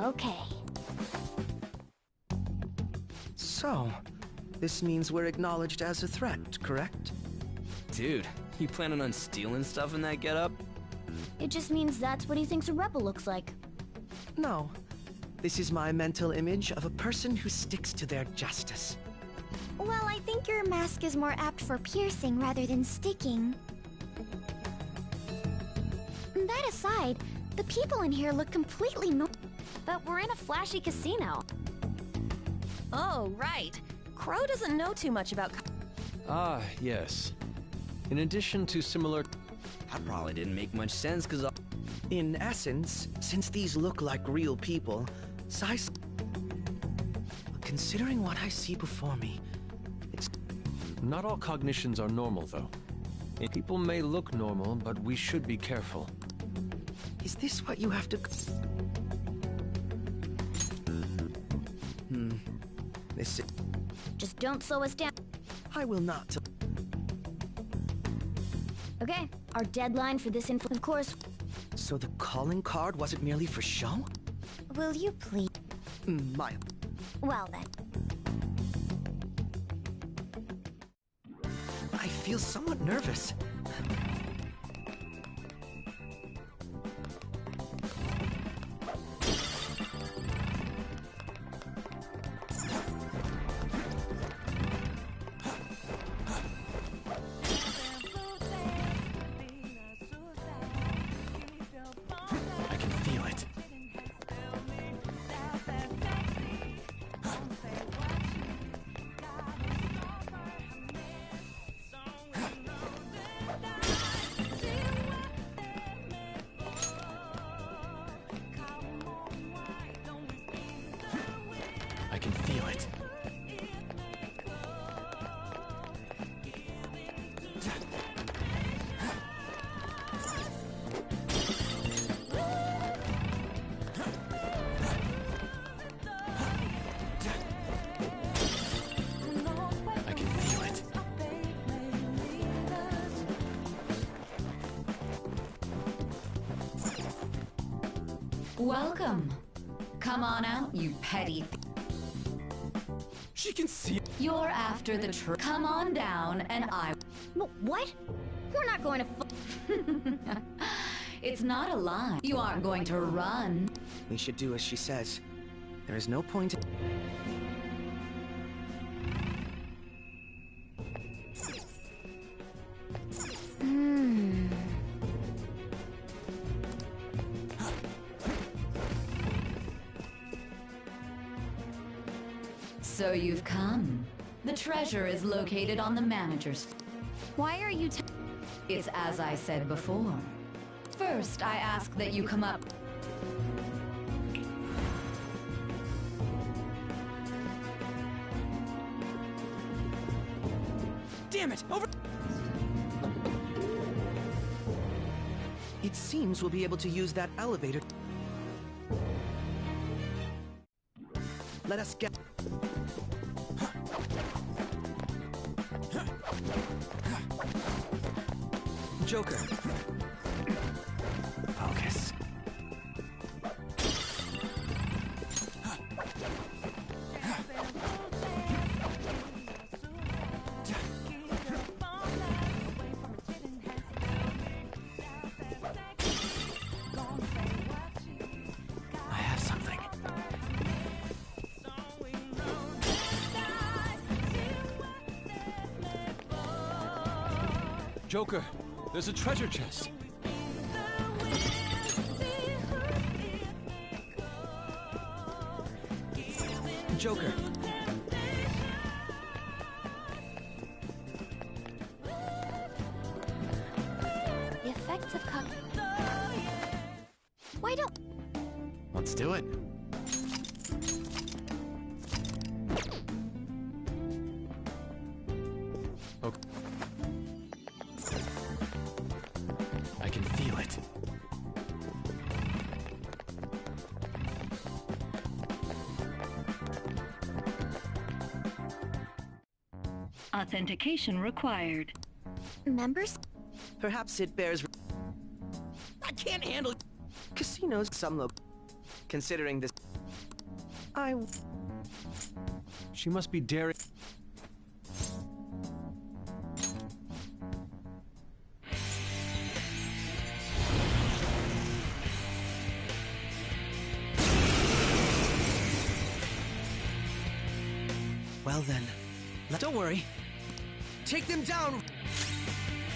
Okay. So, this means we're acknowledged as a threat, correct? Dude, you planning on stealing stuff in that getup? It just means that's what he thinks a rebel looks like. No. This is my mental image of a person who sticks to their justice. Well, I think your mask is more apt for piercing rather than sticking. That aside, the people in here look completely But we're in a flashy casino. Oh, right. Crow doesn't know too much about... Ah, yes. In addition to similar... That probably didn't make much sense, because... In essence, since these look like real people, considering what I see before me, it's... Not all cognitions are normal, though. People may look normal, but we should be careful. Is this what you have to... This is... Just don't slow us down. I will not. Okay, our deadline for this info, of course. So the calling card wasn't merely for show? Will you please? My... Well then. I feel somewhat nervous. I can feel it. I can feel it. I can feel it. Welcome. Come on out, you petty. She can see. You're after the truth. Come on down, and I. What? We're not going to. It's not a lie. You aren't going to run. We should do as she says. There is no point. So you've come. The treasure is located on the manager's. Why are you It's as I said before. First, I ask that you come up. Damn it! Over. It seems we'll be able to use that elevator. Let us get. Joker. Focus. I have something. Joker, there's a treasure chest. Joker. The effects of Why don't... Let's do it. Okay. I can feel it. Authentication required. Members? Perhaps it bears... I can't handle... Casinos, some look... Considering this... She must be daring. Well then, don't worry. Take them down!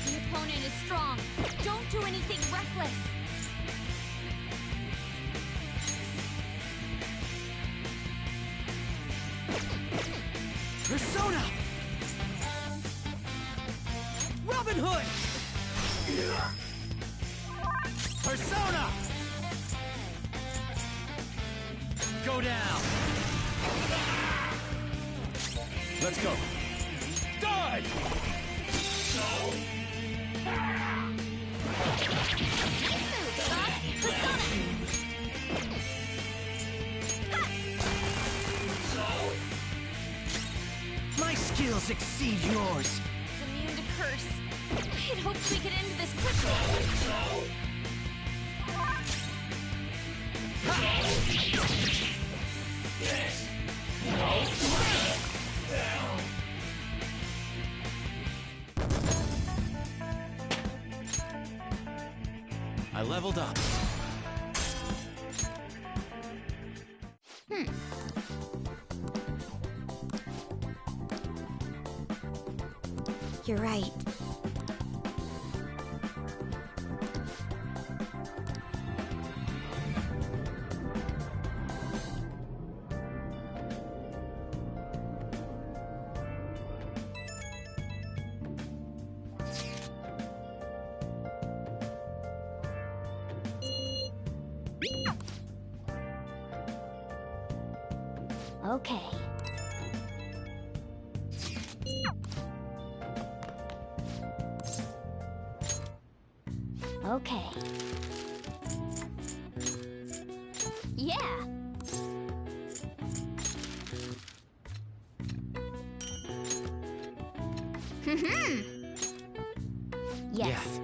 The opponent is strong. Don't do anything reckless. Persona! Robin Hood! Persona! Go down! Let's go. Die! My skills exceed yours. It's immune to curse. I'd hoped we could end this quickly. I leveled up. You're right. Okay. Okay. Yeah. Yes.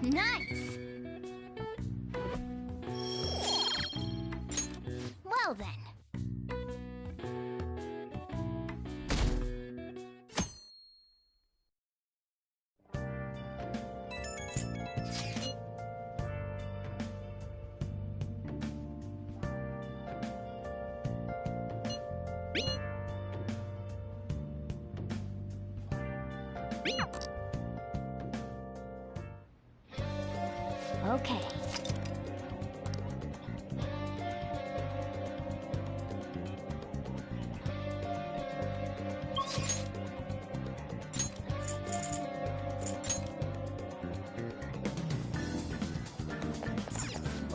Nice. Well then. Okay.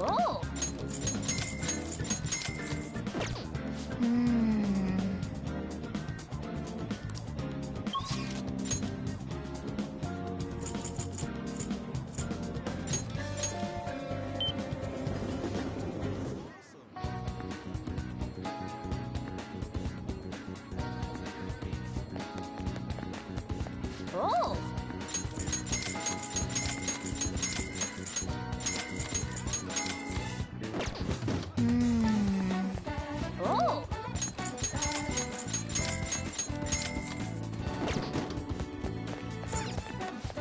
Oh. Oh. Oh.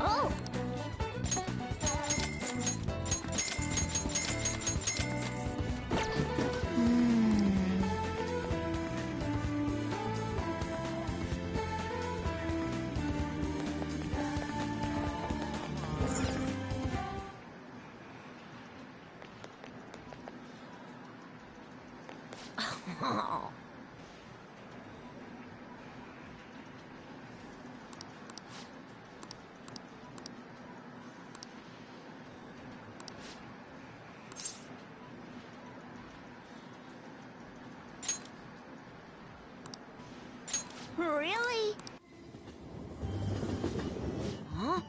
Oh. Oh. Really? Huh?